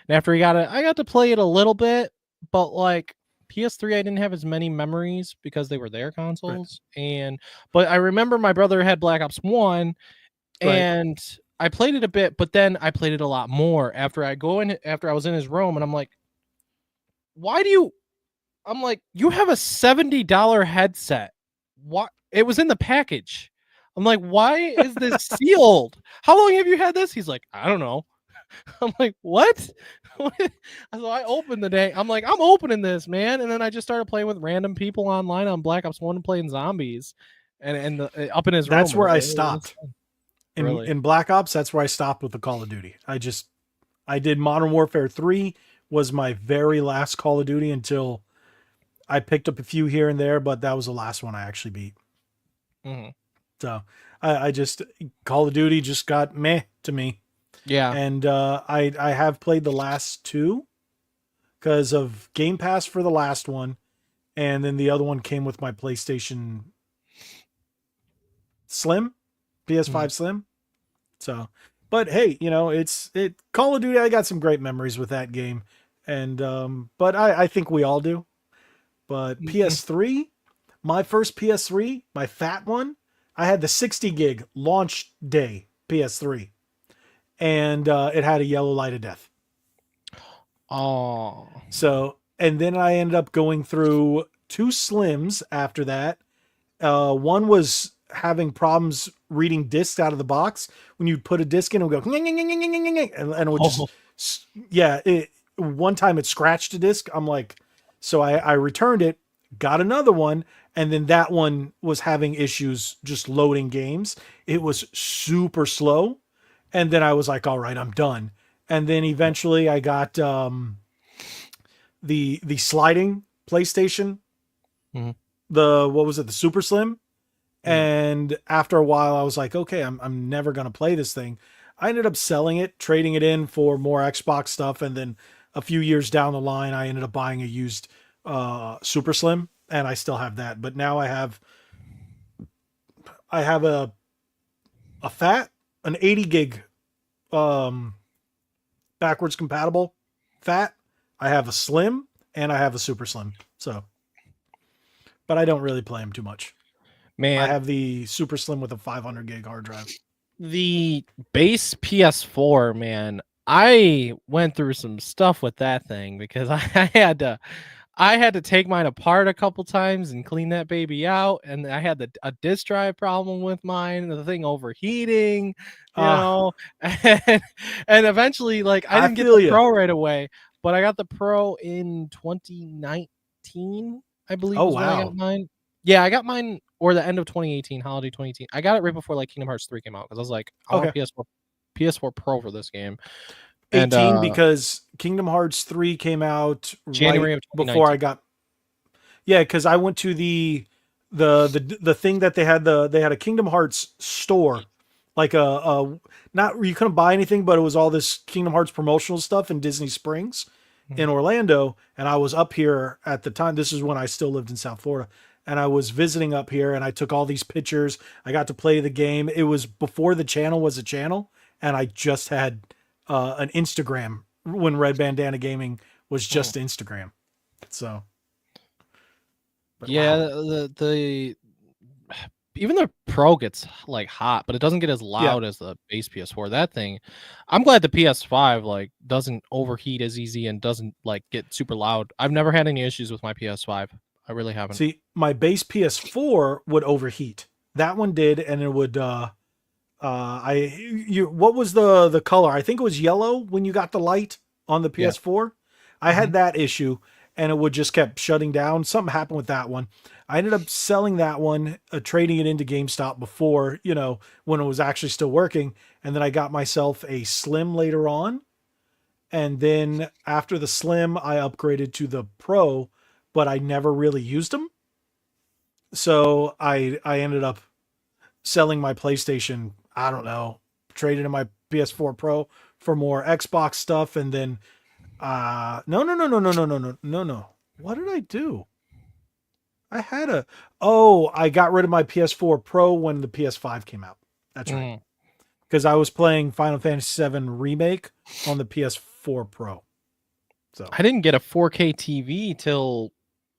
and after he got it, I got to play it a little bit, but like PS3, I didn't have as many memories because they were their consoles. Right. But I remember my brother had Black Ops 1, and I played it a bit, but then I played it a lot more after I was in his room, and I'm like, I'm like, you have a $70 headset. What? It was in the package. I'm like, why is this sealed? How long have you had this? He's like, I don't know. I'm like, what? So I opened the day. I'm like, I'm opening this, man. And then I just started playing with random people online on Black Ops 1 playing zombies. And up in his room. That's where I stopped. In Black Ops, that's where I stopped with the Call of Duty. I did Modern Warfare 3 was my very last Call of Duty until I picked up a few here and there, but that was the last one I actually beat. So I just Call of Duty just got meh to me. Yeah. and I have played the last two because of Game Pass for the last one, and then the other one came with my PlayStation Slim, Mhm. PS5 Slim. So, but hey, it's Call of Duty. I got some great memories with that game, and but I think we all do. But Mhm. PS3, my first PS3, my fat one, I had the 60 gig launch day PS3, and it had a yellow light of death. Oh. So, and then I ended up going through two Slims after that. One was having problems reading discs out of the box. When you put a disc in, it would go, and it would Oh. just, yeah. One time it scratched a disc. I'm like, so I returned it, got another one, and then that one was having issues just loading games. It was super slow. And then I was like, all right, I'm done. And then eventually I got the sliding PlayStation, Mhm. the what was it, the Super Slim. Yeah. And after a while, I was like, okay, I'm never gonna play this thing. I ended up selling it, trading it in for more Xbox stuff, and then a few years down the line, I ended up buying a used Super Slim, and I still have that. But now I have a fat, an 80 gig um, backwards compatible fat. I have a slim, and I have a super slim. So, but I don't really play them too much. I Man, have the super slim with a 500 gig hard drive. the base PS4, man, I went through some stuff with that thing because I had to take mine apart a couple times and clean that baby out, and I had a disk drive problem with mine, the thing overheating, you Ah, know, and, and eventually, like, I I didn't get feel the you. Pro right away, but I got the Pro in 2019, I believe Oh was when I got wow. mine. Yeah, I got mine or the end of 2018, holiday 2018. I got it right before like Kingdom Hearts 3 came out because I was like, I want a Okay. PS4 Pro for this game. And 18 because Kingdom Hearts 3 came out right January of before 2019. I got. Yeah, cuz I went to the thing that they had a Kingdom Hearts store, like a not you couldn't buy anything, but it was all this Kingdom Hearts promotional stuff in Disney Springs in Mhm. Orlando, and I was up here at the time. This is when I still lived in South Florida, and I was visiting up here, and I took all these pictures. I got to play the game. It was before the channel was a channel, and I just had an Instagram when Red Bandana Gaming was Mhm. just Instagram. So, but Yeah, wow, the even the Pro gets like hot, but it doesn't get as yeah. loud as the base PS4. That thing, I'm glad the PS5 like doesn't overheat as easy and doesn't like get super loud. I've never had any issues with my PS5. I really haven't. See, my base PS4 would overheat. That one did, and it would. I you what was the color? I think it was yellow when you got the light on the Yeah. PS4. I Hmm. had that issue, and it would just kept shutting down. Something happened with that one. I ended up selling that one, trading it into GameStop before when it was actually still working, and then I got myself a Slim later on, and then after the Slim, I upgraded to the Pro, but I never really used them. So I ended up selling my PlayStation. I don't know, traded in my PS4 Pro for more Xbox stuff, and then no. What did I do? I had a I got rid of my PS4 Pro when the PS5 came out. That's right, Mm. because I was playing Final Fantasy VII Remake on the PS4 Pro. So I didn't get a 4K TV till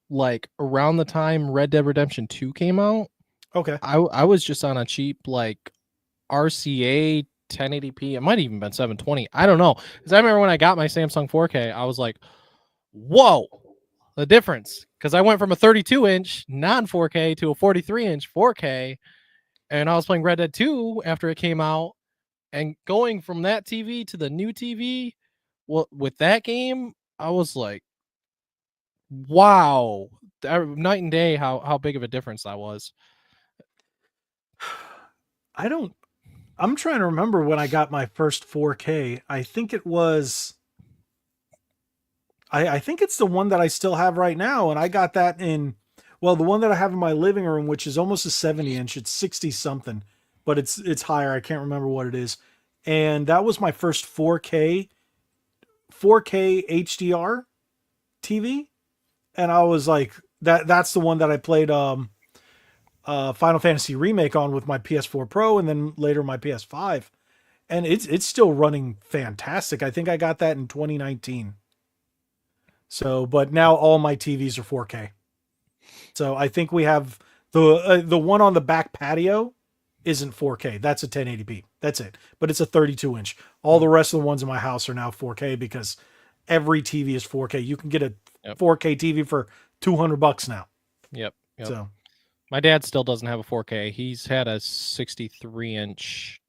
like around the time Red Dead Redemption 2 came out. okay, I was just on a cheap like RCA 1080p. It might have even been 720. I don't know. Because I remember when I got my Samsung 4K, I was like, whoa, the difference. Because I went from a 32-inch non 4K to a 43-inch 4K. And I was playing Red Dead 2 after it came out. And going from that TV to the new TV, well, with that game, I was like, wow, night and day how big of a difference that was. I don't. I'm trying to remember when I got my first 4K. I think it was I think it's the one that I still have right now, and I got that in the one that I have in my living room, which is almost a 70 inch. It's 60 something, but it's higher. I can't remember what it is. and that was my first 4K HDR TV, and I was like, that's the one that I played Final Fantasy Remake on with my PS4 Pro, and then later my PS5, and it's still running fantastic. I think I got that in 2019. So, but now all my TVs are 4K. So I think we have the one on the back patio isn't 4K. That's a 1080p. That's it. But it's a 32 inch. All the rest of the ones in my house are now 4K because every TV is 4K. You can get a 4K TV for $200 now. Yep. So my dad still doesn't have a 4K. He's had a 63-inch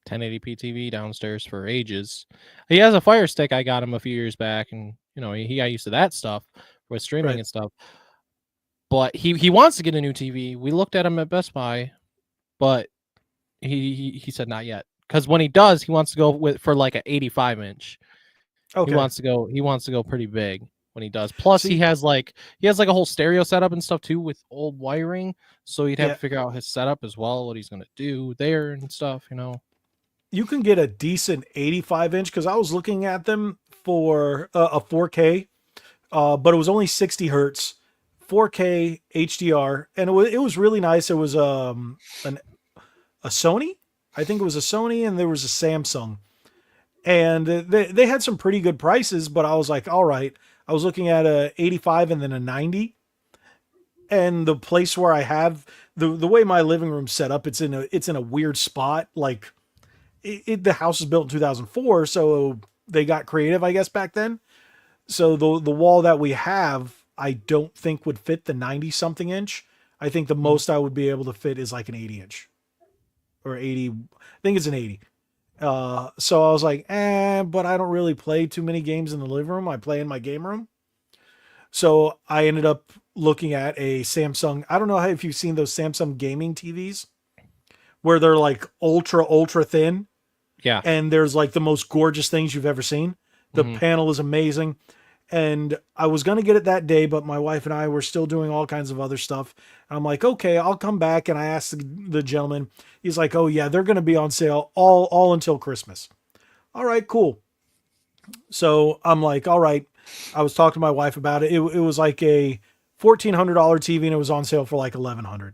1080p TV downstairs for ages. He has a Fire Stick I got him a few years back, and he got used to that stuff with streaming and stuff. But he wants to get a new TV. We looked at him at Best Buy, but he said not yet. Because when he does, he wants to go for like an 85-inch. Okay. He wants to go pretty big when he does. Plus, he has like a whole stereo setup and stuff too with old wiring. So he'd have to figure out his setup as well, what he's gonna do there and stuff. You can get a decent 85-inch because I was looking at them for a 4K, but it was only 60 hertz. 4K HDR, and it was really nice. It was a Sony, I think it was a Sony, and there was a Samsung, and they had some pretty good prices. But I was like, all right. I was looking at a 85 and then a 90, and the place where I have the way my living room's set up, it's in a weird spot. Like the house was built in 2004, so they got creative, I guess, back then. So the wall that we have, I don't think would fit the 90 something inch. I think the most I would be able to fit is like an 80 inch or 80. I think it's an 80. So I was like, but I don't really play too many games in the living room. I play in my game room. So I ended up looking at a Samsung. I don't know if you've seen those Samsung gaming TVs where they're like ultra thin. Yeah. And there's like the most gorgeous things you've ever seen. The panel is amazing. And I was going to get it that day, but my wife and I were still doing all kinds of other stuff. And I'm like, okay, I'll come back. And I asked the gentleman, he's like, oh yeah, they're going to be on sale all until Christmas. All right, cool. So I'm like, all right. I was talking to my wife about it. It was like a $1,400 TV and it was on sale for like $1,100.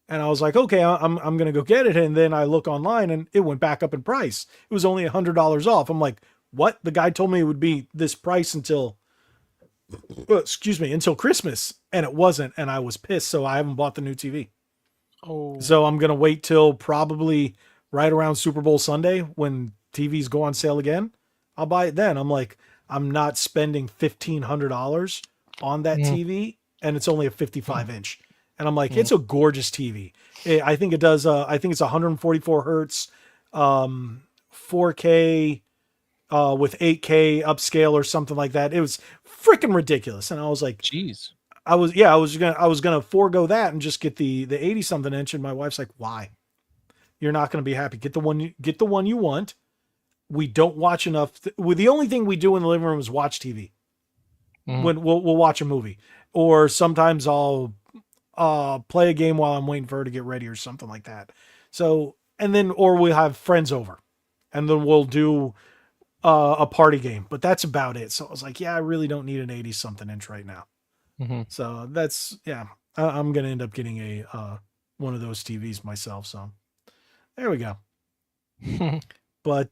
And I was like, okay, I'm going to go get it. And then I look online and it went back up in price. It was only $100 off. I'm like, what? The guy told me it would be this price until Christmas, and it wasn't, and I was pissed. So I haven't bought the new TV. Oh. So I'm gonna wait till probably right around Super Bowl Sunday when TVs go on sale again. I'll buy it then. I'm like, I'm not spending $1,500 on that TV, and it's only a 55 inch. And I'm like, it's a gorgeous TV. I think it does. I think it's 144 hertz, 4K. With 8K upscale or something like that. It was freaking ridiculous. And I was like, jeez, I was gonna forego that and just get the 80 something inch. And my wife's like, why? You're not going to be happy. Get the one you want. We don't watch enough. The only thing we do in the living room is watch TV. When we'll watch a movie, or sometimes I'll play a game while I'm waiting for her to get ready or something like that. So, and then, or we'll have friends over and then we'll do a party game, but that's about it. So I was like, yeah, I really don't need an 80 something inch right now. So that's, I'm going to end up getting a, one of those TVs myself. So there we go. But,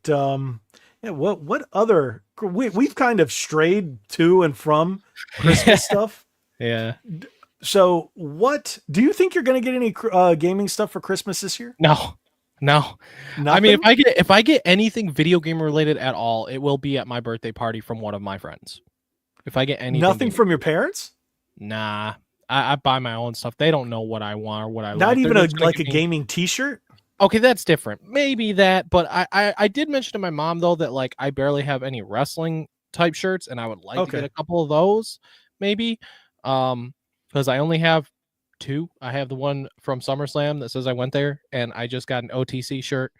what other, we've kind of strayed to and from Christmas stuff. Yeah. So what, do you think you're going to get any gaming stuff for Christmas this year? No. Nothing? I mean, if I get anything video game related at all, it will be at my birthday party from one of my friends. If I get anything, nothing from your parents? Nah, I buy my own stuff. They don't know what I want or what I like. Not even like a gaming T-shirt? Okay, that's different. Maybe that, but I did mention to my mom though that like I barely have any wrestling type shirts, and I would like to get a couple of those, maybe, because I only have two. I have the one from SummerSlam that says I went there, and I just got an OTC shirt.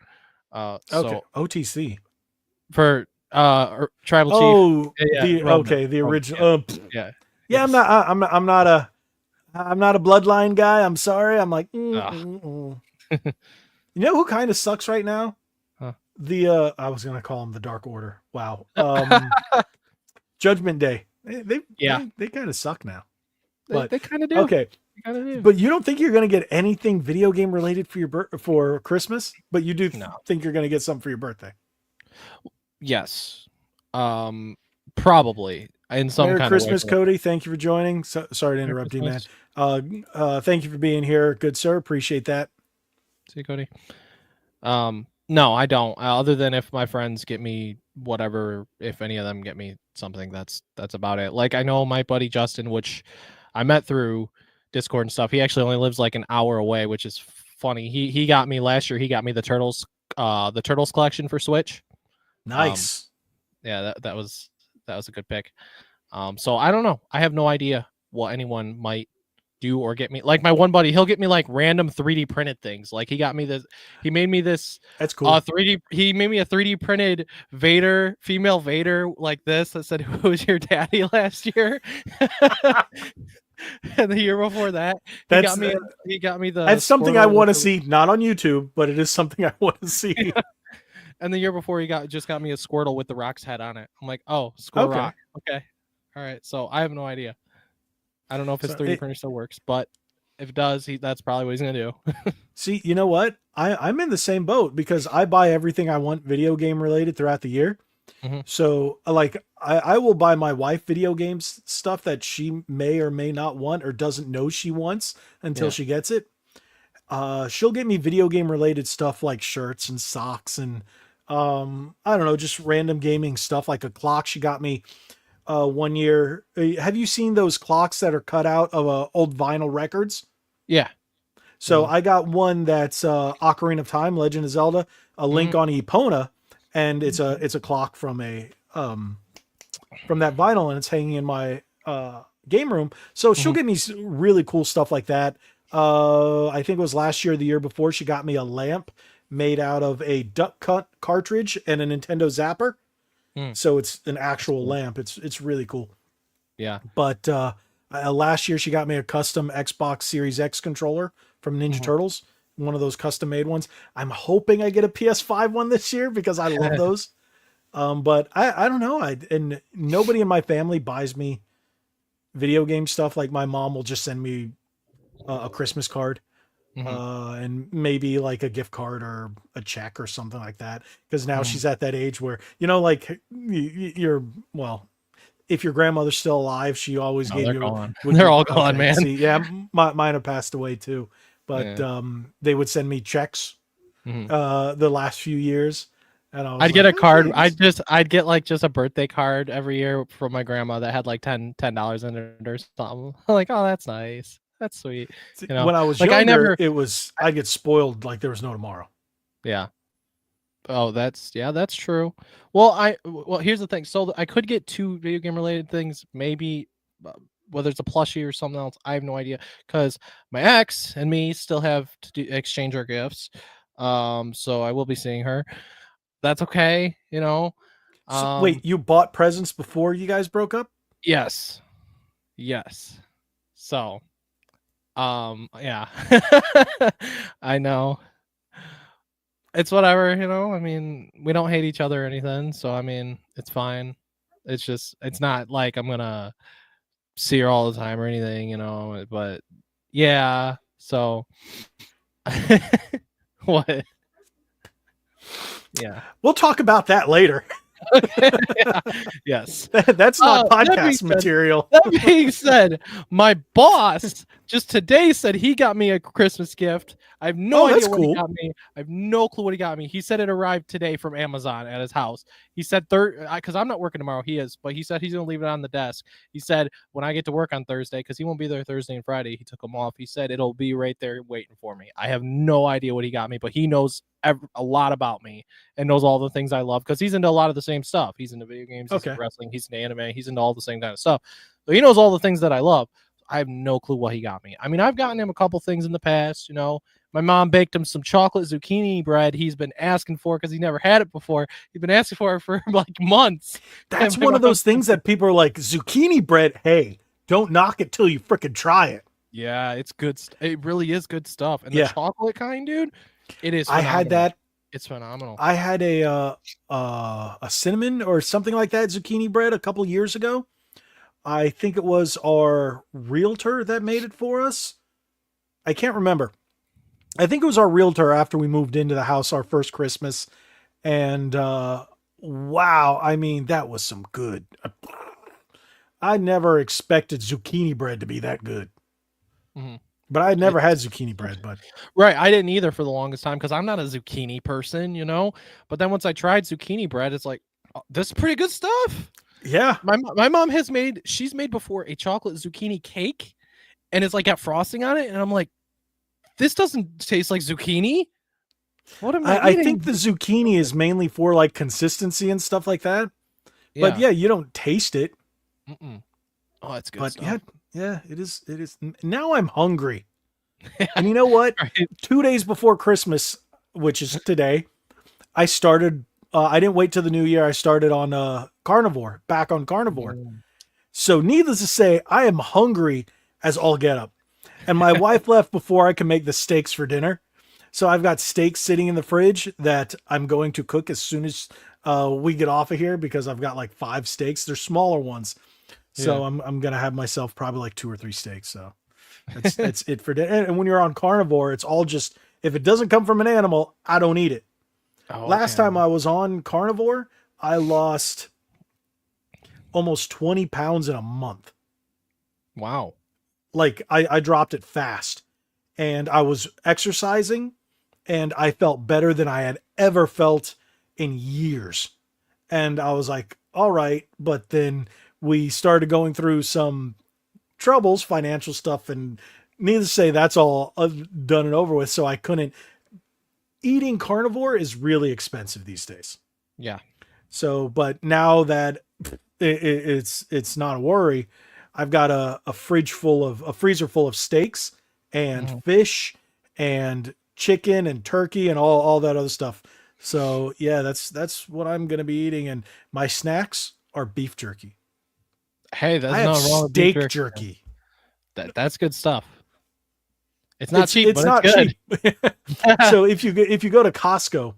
So OTC for Tribal Chief. Oh, yeah, the original. Yeah. I'm not a bloodline guy. I'm sorry. I'm like, You know who kind of sucks right now? Huh. I was gonna call them the Dark Order. Wow. Judgment Day. They Yeah, they kind of suck now. they, But they kind of do. okay. They kind of do. But you don't think you're gonna get anything video game related for for Christmas? But you do No. think you're gonna get something for your birthday. Yes. Probably in some Merry kind of way. Christmas, Cody. Thank you for joining. Sorry to Merry interrupt you, man. Christmas. Thank you for being here, good sir. Appreciate that. See you, Cody. No, I don't. Other than if my friends get me whatever, if any of them get me something, that's about it. Like I know my buddy Justin, which I met through Discord and stuff. He actually only lives like an hour away, which is funny. He got me last year. He got me the Turtles collection for Switch. Nice. Yeah, that was a good pick. So I don't know. I have no idea what anyone might do or get me. Like my one buddy, he'll get me like random 3D printed things. Like he got me this. He made me this. That's cool. 3D. He made me a 3D printed Vader, female Vader, like this. That said, "Who was your daddy?" last year. And the year before that, he got me. He got me the. That's something I want to see. Not on YouTube, but it is something I want to see. And the year before, he just got me a Squirtle with the Rock's head on it. I'm like, oh, Squirtle Okay. Rock. Okay, all right. So I have no idea. I don't know if his 3D printer still works, but if it does, that's probably what he's gonna do. See, you know what? I'm in the same boat because I buy everything I want video game related throughout the year. Mm-hmm. So like I will buy my wife video games stuff that she may or may not want or doesn't know she wants until she gets it. She'll get me video game related stuff like shirts and socks and I don't know, just random gaming stuff like a clock. She got me one year. Have you seen those clocks that are cut out of old vinyl records? Yeah. So I got one that's Ocarina of Time, Legend of Zelda, a Link on Epona, and it's a clock from that vinyl, and it's hanging in my game room. So she'll get me really cool stuff like that. I think it was last year, or the year before, she got me a lamp made out of a duck cut cartridge and a Nintendo Zapper. So it's an actual lamp. It's really cool. Yeah. But last year she got me a custom Xbox Series X controller from Ninja Turtles, one of those custom made ones. I'm hoping I get a PS5 one this year because I love those. But I don't know. And nobody in my family buys me video game stuff. Like my mom will just send me a Christmas card. And maybe like a gift card or a check or something like that. Because now she's at that age where, like you're, well, if your grandmother's still alive, she always gave you. Gone. They're all gone, man. See, yeah, mine have passed away too. But they would send me checks the last few years. And I'd get a card. I'd get like just a birthday card every year from my grandma that had like $10 in it or something. I'm like, oh, that's nice. That's sweet. When I was like younger, I get spoiled like there was no tomorrow. Yeah. Oh, that's true. Well, here's the thing. So I could get 2 video game related things, maybe whether it's a plushie or something else. I have no idea because my ex and me still have to exchange our gifts. So I will be seeing her. That's okay, So, wait, you bought presents before you guys broke up? Yes. So, yeah. I know. It's whatever, I mean, we don't hate each other or anything, so I mean, it's fine. It's just, it's not like I'm gonna see her all the time or anything, but yeah, so what? Yeah. We'll talk about that later. Yeah. Yes. That's not podcast material. That being said, my boss just today said he got me a Christmas gift. I have no idea what he got me. I have no clue what he got me. He said it arrived today from Amazon at his house. He said because I'm not working tomorrow. He is, but he said he's gonna leave it on the desk. He said when I get to work on Thursday, because he won't be there Thursday and Friday. He took them off. He said it'll be right there waiting for me. I have no idea what he got me, but he knows a lot about me and knows all the things I love because he's into a lot of the same stuff. He's into video games, he's into wrestling, he's into anime, he's into all the same kind of stuff. So he knows all the things that I love. I have no clue what he got me. I mean, I've gotten him a couple things in the past, My mom baked him some chocolate zucchini bread he's been asking for because he never had it before. He's been asking for it for like months. That's one of those things that people are like, zucchini bread, hey, don't knock it till you freaking try it. Yeah, it's good. It really is good stuff. And the chocolate kind, dude, it is phenomenal. I had that It's phenomenal. I had a cinnamon or something like that zucchini bread a couple years ago. I think it was our realtor that made it for us. I can't remember. I think it was our realtor after we moved into the house our first Christmas. And wow, I mean, that was some good. I never expected zucchini bread to be that good. Mhm. But I had never had zucchini bread, but Right, I didn't either for the longest time because I'm not a zucchini person, you know. But then once I tried zucchini bread, it's like, oh, this is pretty good stuff. yeah, My mom has made she's made before a chocolate zucchini cake, and it's like got frosting on it, and I'm like, this doesn't taste like zucchini. What am I I think eating? the zucchini is mainly for like consistency and stuff like that. But Yeah. yeah, you don't taste it. Mm-mm. Oh, that's good But yeah, stuff. yeah, it is. It is. Now I'm hungry. And you know what? Right. 2 days before Christmas, which is today, I started. I didn't wait till the new year. I started on carnivore, back on carnivore. Mm. So, needless to say, I am hungry as all get up. And my wife left before I could make the steaks for dinner. So, I've got steaks sitting in the fridge that I'm going to cook as soon as we get off of here because I've got like 5 steaks. They're smaller ones. Yeah. So, I'm going to have myself probably like 2 or 3 steaks. So, that's it for dinner. And when you're on carnivore, it's all just, if it doesn't come from an animal, I don't eat it. Oh, Last okay. time I was on carnivore, I lost almost 20 pounds in a month. Wow. Like I dropped it fast and I was exercising and I felt better than I had ever felt in years. And I was like, all right. But then we started going through some troubles, financial stuff. And needless to say, that's all done and over with. So I couldn't. Eating carnivore is really expensive these days. Yeah. So, but now that it's not a worry, I've got a freezer full of steaks and Mhm. fish and chicken and turkey and all that other stuff. So yeah, that's what I'm gonna be eating. And my snacks are beef jerky. Hey, I there's have nothing wrong with beef steak jerky. jerky. That's good stuff. It's not cheap, It's but it's not good. cheap. So if you go to Costco,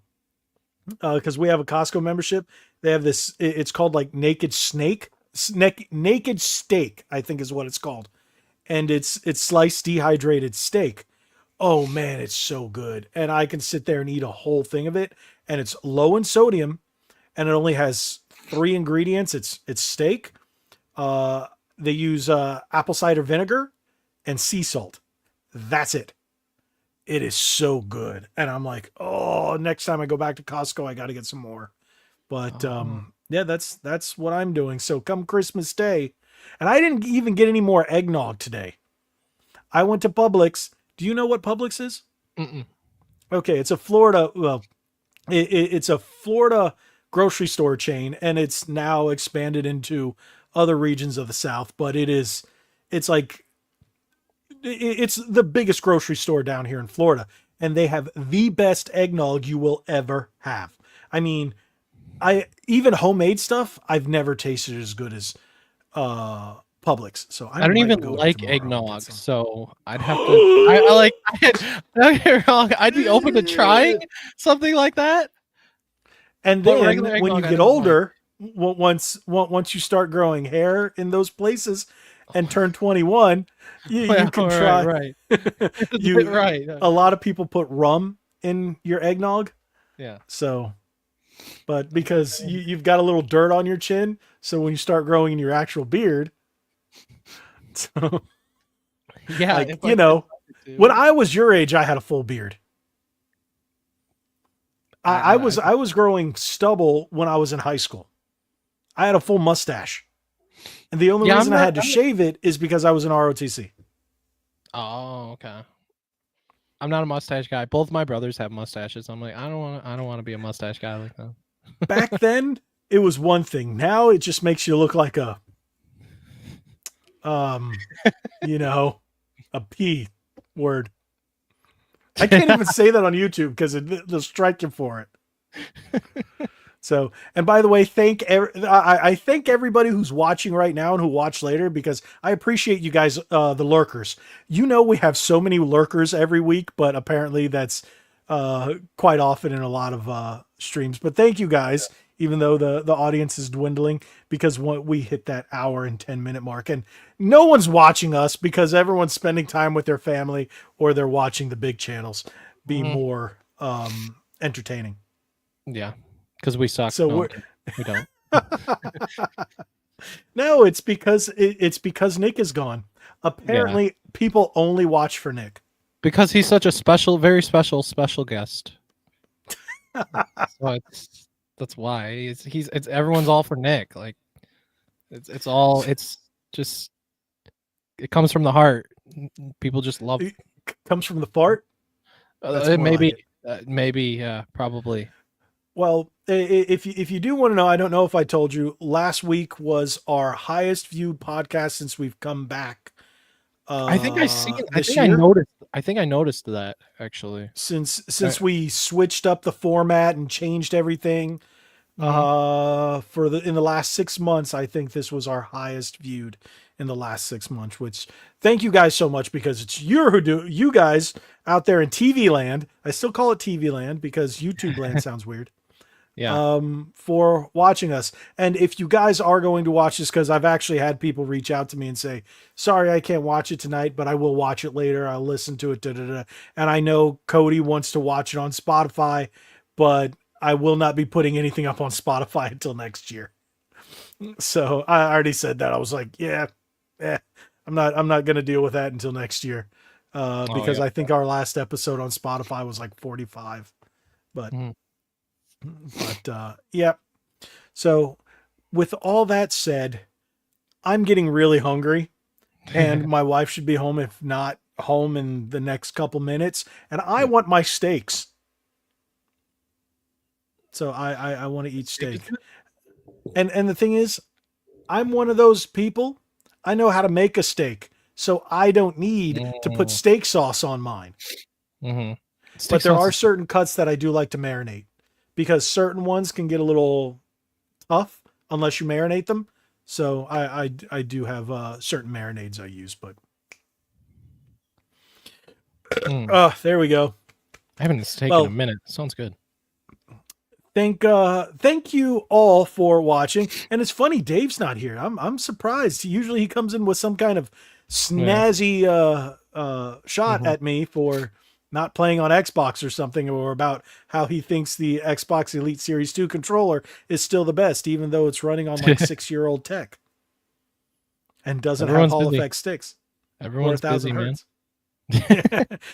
because we have a Costco membership. They have this. It's called like naked steak. I think is what it's called, and it's sliced dehydrated steak. Oh man, it's so good, and I can sit there and eat a whole thing of it, and it's low in sodium, and it only has 3 ingredients. It's steak. Uh, they use apple cider vinegar and sea salt. That's it. It is so good, and I'm like, oh, next time I go back to Costco, I got to get some more. But Oh. yeah, that's what I'm doing. So come Christmas Day, and I didn't even get any more eggnog today. I went to Publix. Do you know what Publix is? Mm-mm. Okay, it's a Florida. Well, it's a Florida grocery store chain, and it's now expanded into other regions of the South. But it's like it's the biggest grocery store down here in Florida, and they have the best eggnog you will ever have. I mean, I even homemade stuff I've never tasted as good as Publix. So I I don't might even go like tomorrow and get eggnog, some. so I'd have to. I like. Don't get me wrong. I'd be open to trying something like that, And but then regular when you eggnog, I get don't like. older, once you start growing hair in those places and turn 21, you Yeah, can right, try. right, you right. A lot of people put rum in your eggnog. Yeah. So, but because you've got a little dirt on your chin, so when you start growing in your actual beard, so Yeah, like it's like it's when too. I was your age, I had a full beard. I I was growing stubble when I was in high school. I had a full mustache, and the only yeah, reason I had to shave it is because I was in ROTC. oh, okay. I'm not a mustache guy. Both my brothers have mustaches. I'm like, I don't want to be a mustache guy like that. Back then, it was one thing. Now it just makes you look like um, you know, a P word. I can't even say that on YouTube because they'll strike you for it. So, and by the way, I thank everybody who's watching right now and who watch later because I appreciate you guys, the lurkers. You know, we have so many lurkers every week, but apparently that's quite often in a lot of streams. But thank you guys, even though the audience is dwindling because we hit that hour and 10-minute mark, and no one's watching us because everyone's spending time with their family or they're watching the big channels be more entertaining. Yeah, because we suck. So No, we don't. No, it's because Nick is gone. Apparently, people only watch for Nick because he's such a special, very special guest. So that's why it's everyone's all for Nick. Like it's just it comes from the heart. People just love. It comes from the fart. Maybe, probably. Well, if you do want to know, I don't know if I told you. Last week was our highest viewed podcast since we've come back. I think I see it. I think I noticed that actually. Since we switched up the format and changed everything, in the last 6 months, I think this was our highest viewed in the last 6 months. Which thank you guys so much because it's you guys out there in TV land. I still call it TV land because YouTube land sounds weird. Yeah. For watching us. And if you guys are going to watch this, because I've actually had people reach out to me and say, sorry, I can't watch it tonight, but I will watch it later. I'll listen to it. Da, da, da. And I know Cody wants to watch it on Spotify, but I will not be putting anything up on Spotify until next year. So I already said that. I was like, I'm not going to deal with that until next year. Because I think our last episode on Spotify was like 45, but yeah. So with all that said, I'm getting really hungry and my wife should be home, if not home in the next couple minutes. And I want my steaks. So I want to eat steak. And the thing is, I'm one of those people. I know how to make a steak, so I don't need to put steak sauce on mine. But there are certain cuts that I do like to marinate, because certain ones can get a little tough unless you marinate them. So I do have certain marinades I use, but there we go. I haven't taken a minute. Sounds good. Thank you all for watching. And it's funny, Dave's not here. I'm surprised. Usually he comes in with some kind of snazzy shot at me for not playing on Xbox or something, or about how he thinks the Xbox Elite Series 2 controller is still the best, even though it's running on like 6-year-old tech and doesn't have Hall effect sticks. Everyone's busy, man.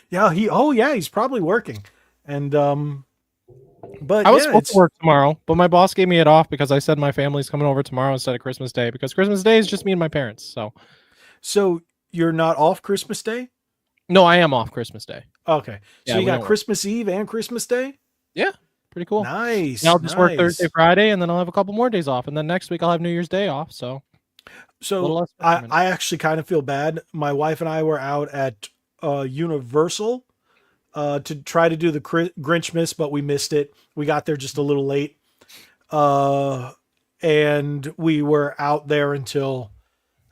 Yeah, he's probably working. And but I was supposed to work tomorrow, but my boss gave me it off because I said my family's coming over tomorrow instead of Christmas Day, because Christmas Day is just me and my parents. So you're not off Christmas Day? No, I am off Christmas Day. Okay. So you got Christmas Eve and Christmas Day? Yeah. Pretty cool. Nice. Now I'll just work Thursday, Friday, and then I'll have a couple more days off. And then next week I'll have New Year's Day off. So I actually kind of feel bad. My wife and I were out at Universal to try to do the Grinch Miss, but we missed it. We got there just a little late. And we were out there until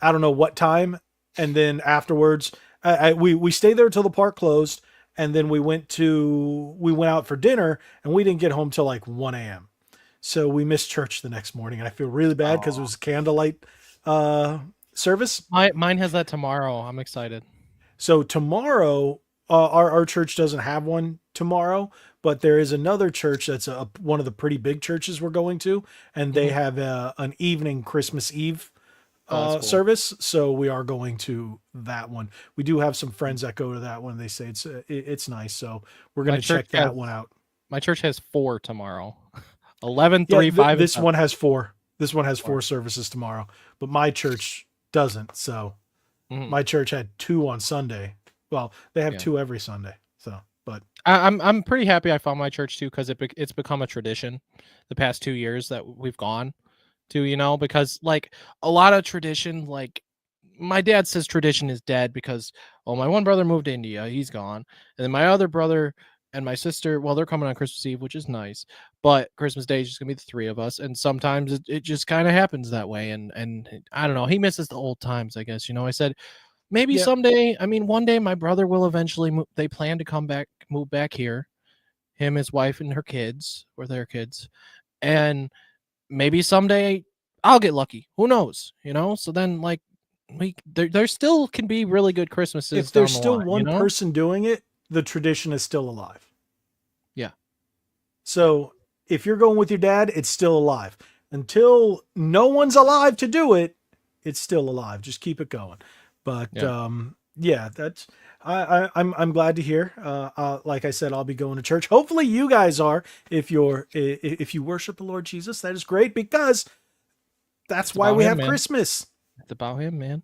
I don't know what time. And then afterwards, we stayed there until the park closed, and then we went out for dinner, and we didn't get home till like 1 a.m. So we missed church the next morning, and I feel really bad because it was candlelight service. Mine has that tomorrow. I'm excited. So tomorrow, our church doesn't have one tomorrow, but there is another church that's one of the pretty big churches we're going to, and they have an evening Christmas Eve cool. service. So we are going to that one. We do have some friends that go to that one. They say it's nice. So we're going to check that one out. My church has 4 tomorrow. 11, 3, 5. This one has 4. This one has 4 services tomorrow, but my church doesn't. So my church had 2 on Sunday. Well, they have 2 every Sunday. So, but I'm pretty happy I found my church too, because it's become a tradition the past 2 years that we've gone to, because like a lot of tradition, like my dad says tradition is dead because, my one brother moved to India, he's gone. And then my other brother and my sister, well, they're coming on Christmas Eve, which is nice, but Christmas Day is just gonna be the 3 of us. And sometimes it just kind of happens that way. And I don't know, he misses the old times, I guess. I said, maybe someday, one day my brother will eventually move. They plan to move back here. him, his wife, and her kids, or their kids, and maybe someday I'll get lucky. Who knows? So then like there still can be really good Christmases If there's down the still one line. person doing it, the tradition is still alive. Yeah. So if you're going with your dad, it's still alive. Until no one's alive to do it, it's still alive. Just keep it going. But Yeah. yeah, that's I'm glad to hear. Like I said, I'll be going to church. Hopefully, you guys are. If you worship the Lord Jesus, that is great because that's It's why about we him, have man. Christmas. It's about him, man.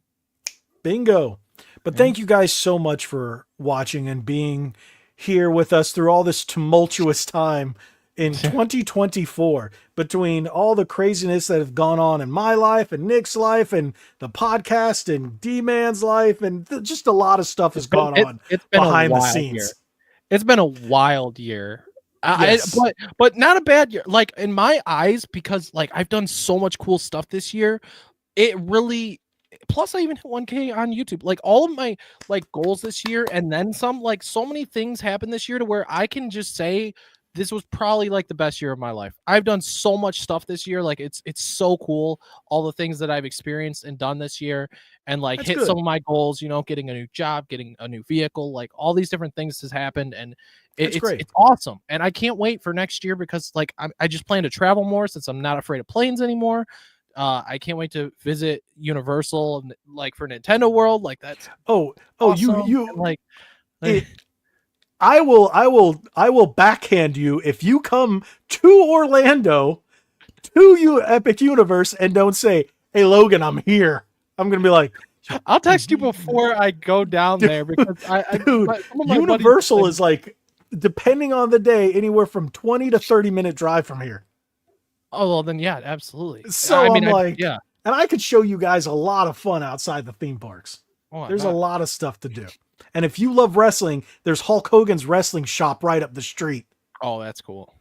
Bingo. But Yeah. thank you guys so much for watching and being here with us through all this tumultuous time in 2024 between all the craziness that have gone on in my life and Nick's life and the podcast and D-Man's life and just a lot of stuff has gone on It's been a behind the wild year. scenes. It's been a wild year. Yes. But not a bad year. Like in my eyes, because like I've done so much cool stuff this year. It really, plus I even hit 1K on YouTube. Like all of my like goals this year and then some, like so many things happened this year to where I can just say this was probably like the best year of my life. I've done so much stuff this year. Like it's so cool. All the things that I've experienced and done this year and like That's hit good. some of my goals, getting a new job, getting a new vehicle, like all these different things has happened. And it's awesome. And I can't wait for next year because like I just plan to travel more since I'm not afraid of planes anymore. I can't wait to visit Universal, like for Nintendo World. Like that's awesome. you And, like it, I will backhand you if you come to Orlando to you Epic Universe and don't say, "Hey Logan, I'm here." I'm gonna be like, I'll text you before I go down there because dude, Universal is like, depending on the day, anywhere from 20 to 30-minute drive from here. Oh well, then yeah, absolutely. So I'm like, yeah, and I could show you guys a lot of fun outside the theme parks. There's a lot of stuff to do. And if you love wrestling, there's Hulk Hogan's wrestling shop right up the street. Oh, that's cool.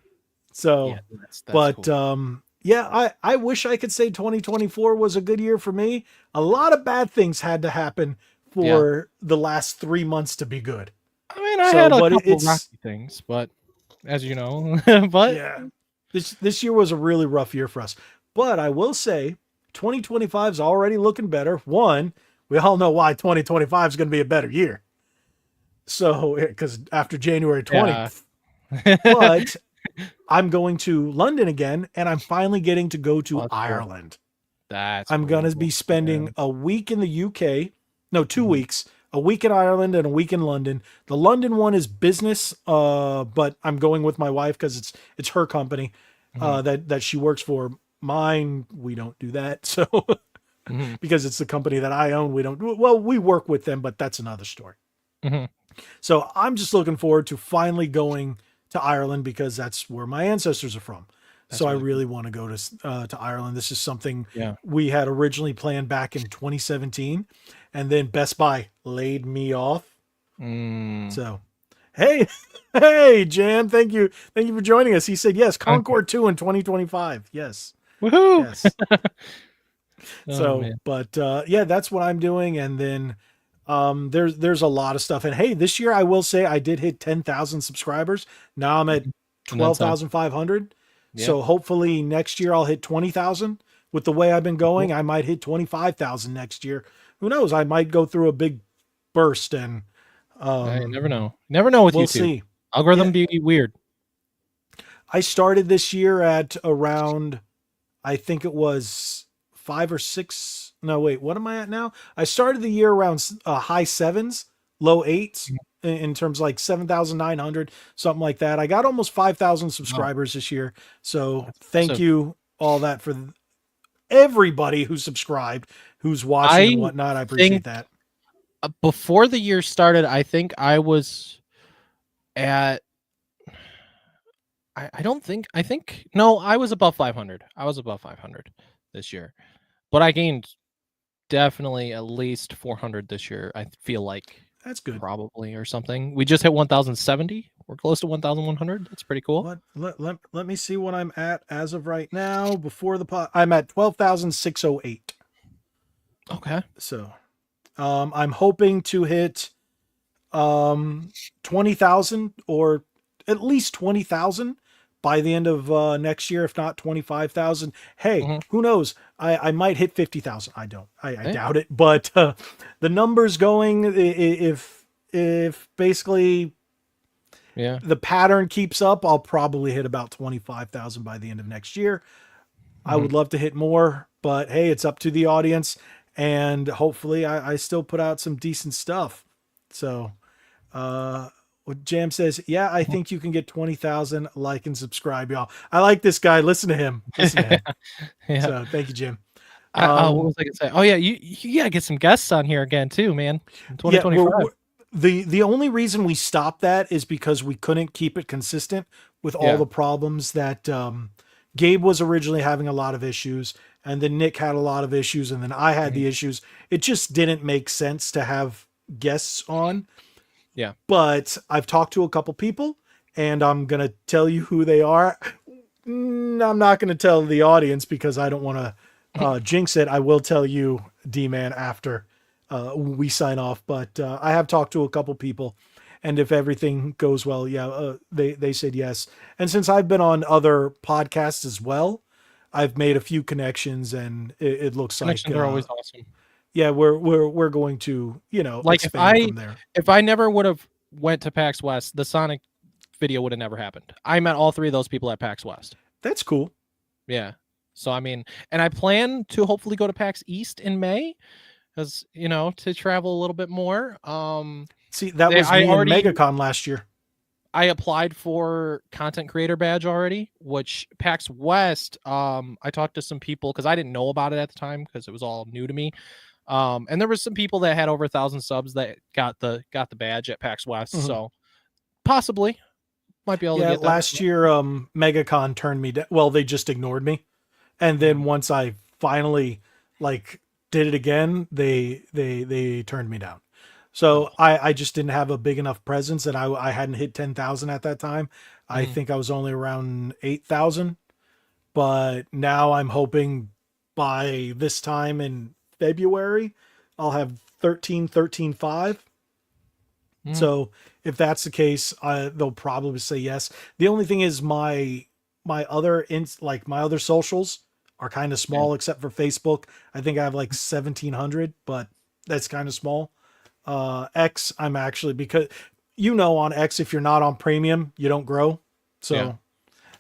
So, yeah, that's but cool. Yeah, I wish I could say 2024 was a good year for me. A lot of bad things had to happen for the last 3 months to be good. I mean, I had a couple rocky things, but as you know, but yeah, this year was a really rough year for us. But I will say 2025 is already looking better. One, we all know why 2025 is going to be a better year. So, because after January 20th, but I'm going to London again, and I'm finally getting to go to Ireland. I'm going to be spending a week in the UK. No, 2 weeks. A week in Ireland and a week in London. The London one is business, but I'm going with my wife because it's her company that she works for. Mine, we don't do that. So because it's the company that I own, we don't. Well, we work with them, but that's another story. So I'm just looking forward to finally going to Ireland because that's where my ancestors are from. So I really want to go to Ireland. This is something we had originally planned back in 2017, and then Best Buy laid me off. So, hey, Jan, thank you for joining us. He said yes, Concord 2 in 2025. Yes, woohoo! Yes. So, but yeah, that's what I'm doing, and then there's a lot of stuff. And hey, this year I will say I did hit 10,000 subscribers. Now I'm at 12,500. So hopefully next year I'll hit 20,000. With the way I've been going, I might hit 25,000 next year. Who knows? I might go through a big burst and you never know. Never know with we'll YouTube. See. Algorithm be weird. I started this year at around, I think it was 5 or 6. No, wait, what am I at now? I started the year around high 7s, low 8s in terms of like 7,900, something like that. I got almost 5,000 subscribers this year. So thank you all that for everybody who subscribed, who's watching and whatnot. I appreciate that. Before the year started, I think I was at, I was above 500. I was above 500 this year, but I gained definitely at least 400 this year. I feel like that's good, probably, or something. We just hit 1,070. We're close to 1,100. That's pretty cool. Let me see what I'm at as of right now. Before the pot, I'm at 12,608. Okay. So, I'm hoping to hit 20,000 or at least 20,000 by the end of next year, if not 25,000. Hey, who knows? I might hit 50,000. I don't. I doubt it. But the numbers going, if basically the pattern keeps up, I'll probably hit about 25,000 by the end of next year. I would love to hit more, but hey, it's up to the audience. And hopefully I still put out some decent stuff. So, Jam says, yeah, I think you can get 20,000. Like and subscribe, y'all. I like this guy. Listen to him. Listen to him. Yeah. So thank you, Jim. What was I gonna say? Oh yeah, you gotta get some guests on here again too, man. 2025. Yeah, the only reason we stopped that is because we couldn't keep it consistent with all the problems that Gabe was originally having a lot of issues, and then Nick had a lot of issues, and then I had the issues. It just didn't make sense to have guests on. Yeah. But I've talked to a couple people, and I'm going to tell you who they are. I'm not going to tell the audience because I don't want to jinx it. I will tell you, D-Man, after we sign off. But I have talked to a couple people, and if everything goes well, they said yes. And since I've been on other podcasts as well, I've made a few connections, and it looks Connections are always awesome. Yeah, we're going to, like expand from there. If I never would have went to PAX West, the Sonic video would have never happened. I met all three of those people at PAX West. That's cool. Yeah. So I mean, and I plan to hopefully go to PAX East in May, because to travel a little bit more. See, that was me in MegaCon last year. I applied for content creator badge already, which PAX West, I talked to some people because I didn't know about it at the time because it was all new to me. And there was some people that had over 1,000 subs that got the badge at PAX West. So possibly might be able to get that. Last year, MegaCon turned me down. Well, they just ignored me. And then once I finally did it again, they turned me down. So I just didn't have a big enough presence, and I hadn't hit 10,000 at that time. I think I was only around 8,000, but now I'm hoping by this time in February, I'll have 13.5. So if that's the case, they'll probably say yes. The only thing is my other socials are kind of small, except for Facebook. I think I have 1,700, but that's kind of small. X, I'm actually, because on X, if you're not on premium, you don't grow. So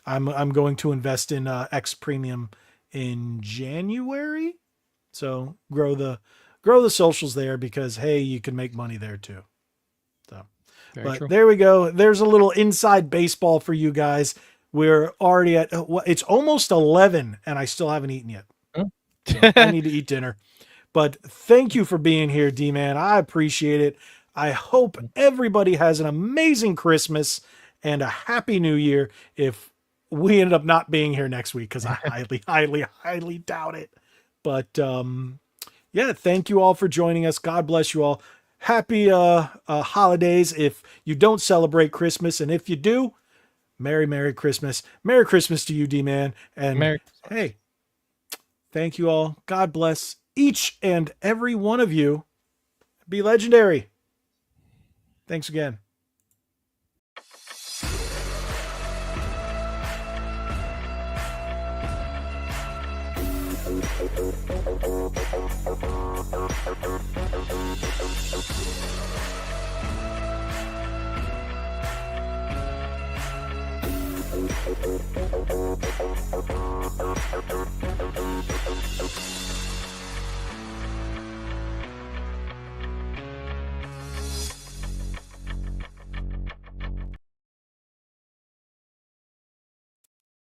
I'm going to invest in X premium in January. So grow the socials there, because hey, you can make money there too. So, but true. There we go. There's a little inside baseball for you guys. We're already at it's almost 11, and I still haven't eaten yet. So I need to eat dinner. But thank you for being here, D-Man. I appreciate it. I hope everybody has an amazing Christmas and a happy New Year. If we end up not being here next week, because I highly doubt it. But thank you all for joining us. God bless you all. Happy holidays if you don't celebrate Christmas, and if you do, Merry Christmas. Merry Christmas to you, D-Man. And hey, thank you all. God bless each and every one of you. Be legendary. Thanks again.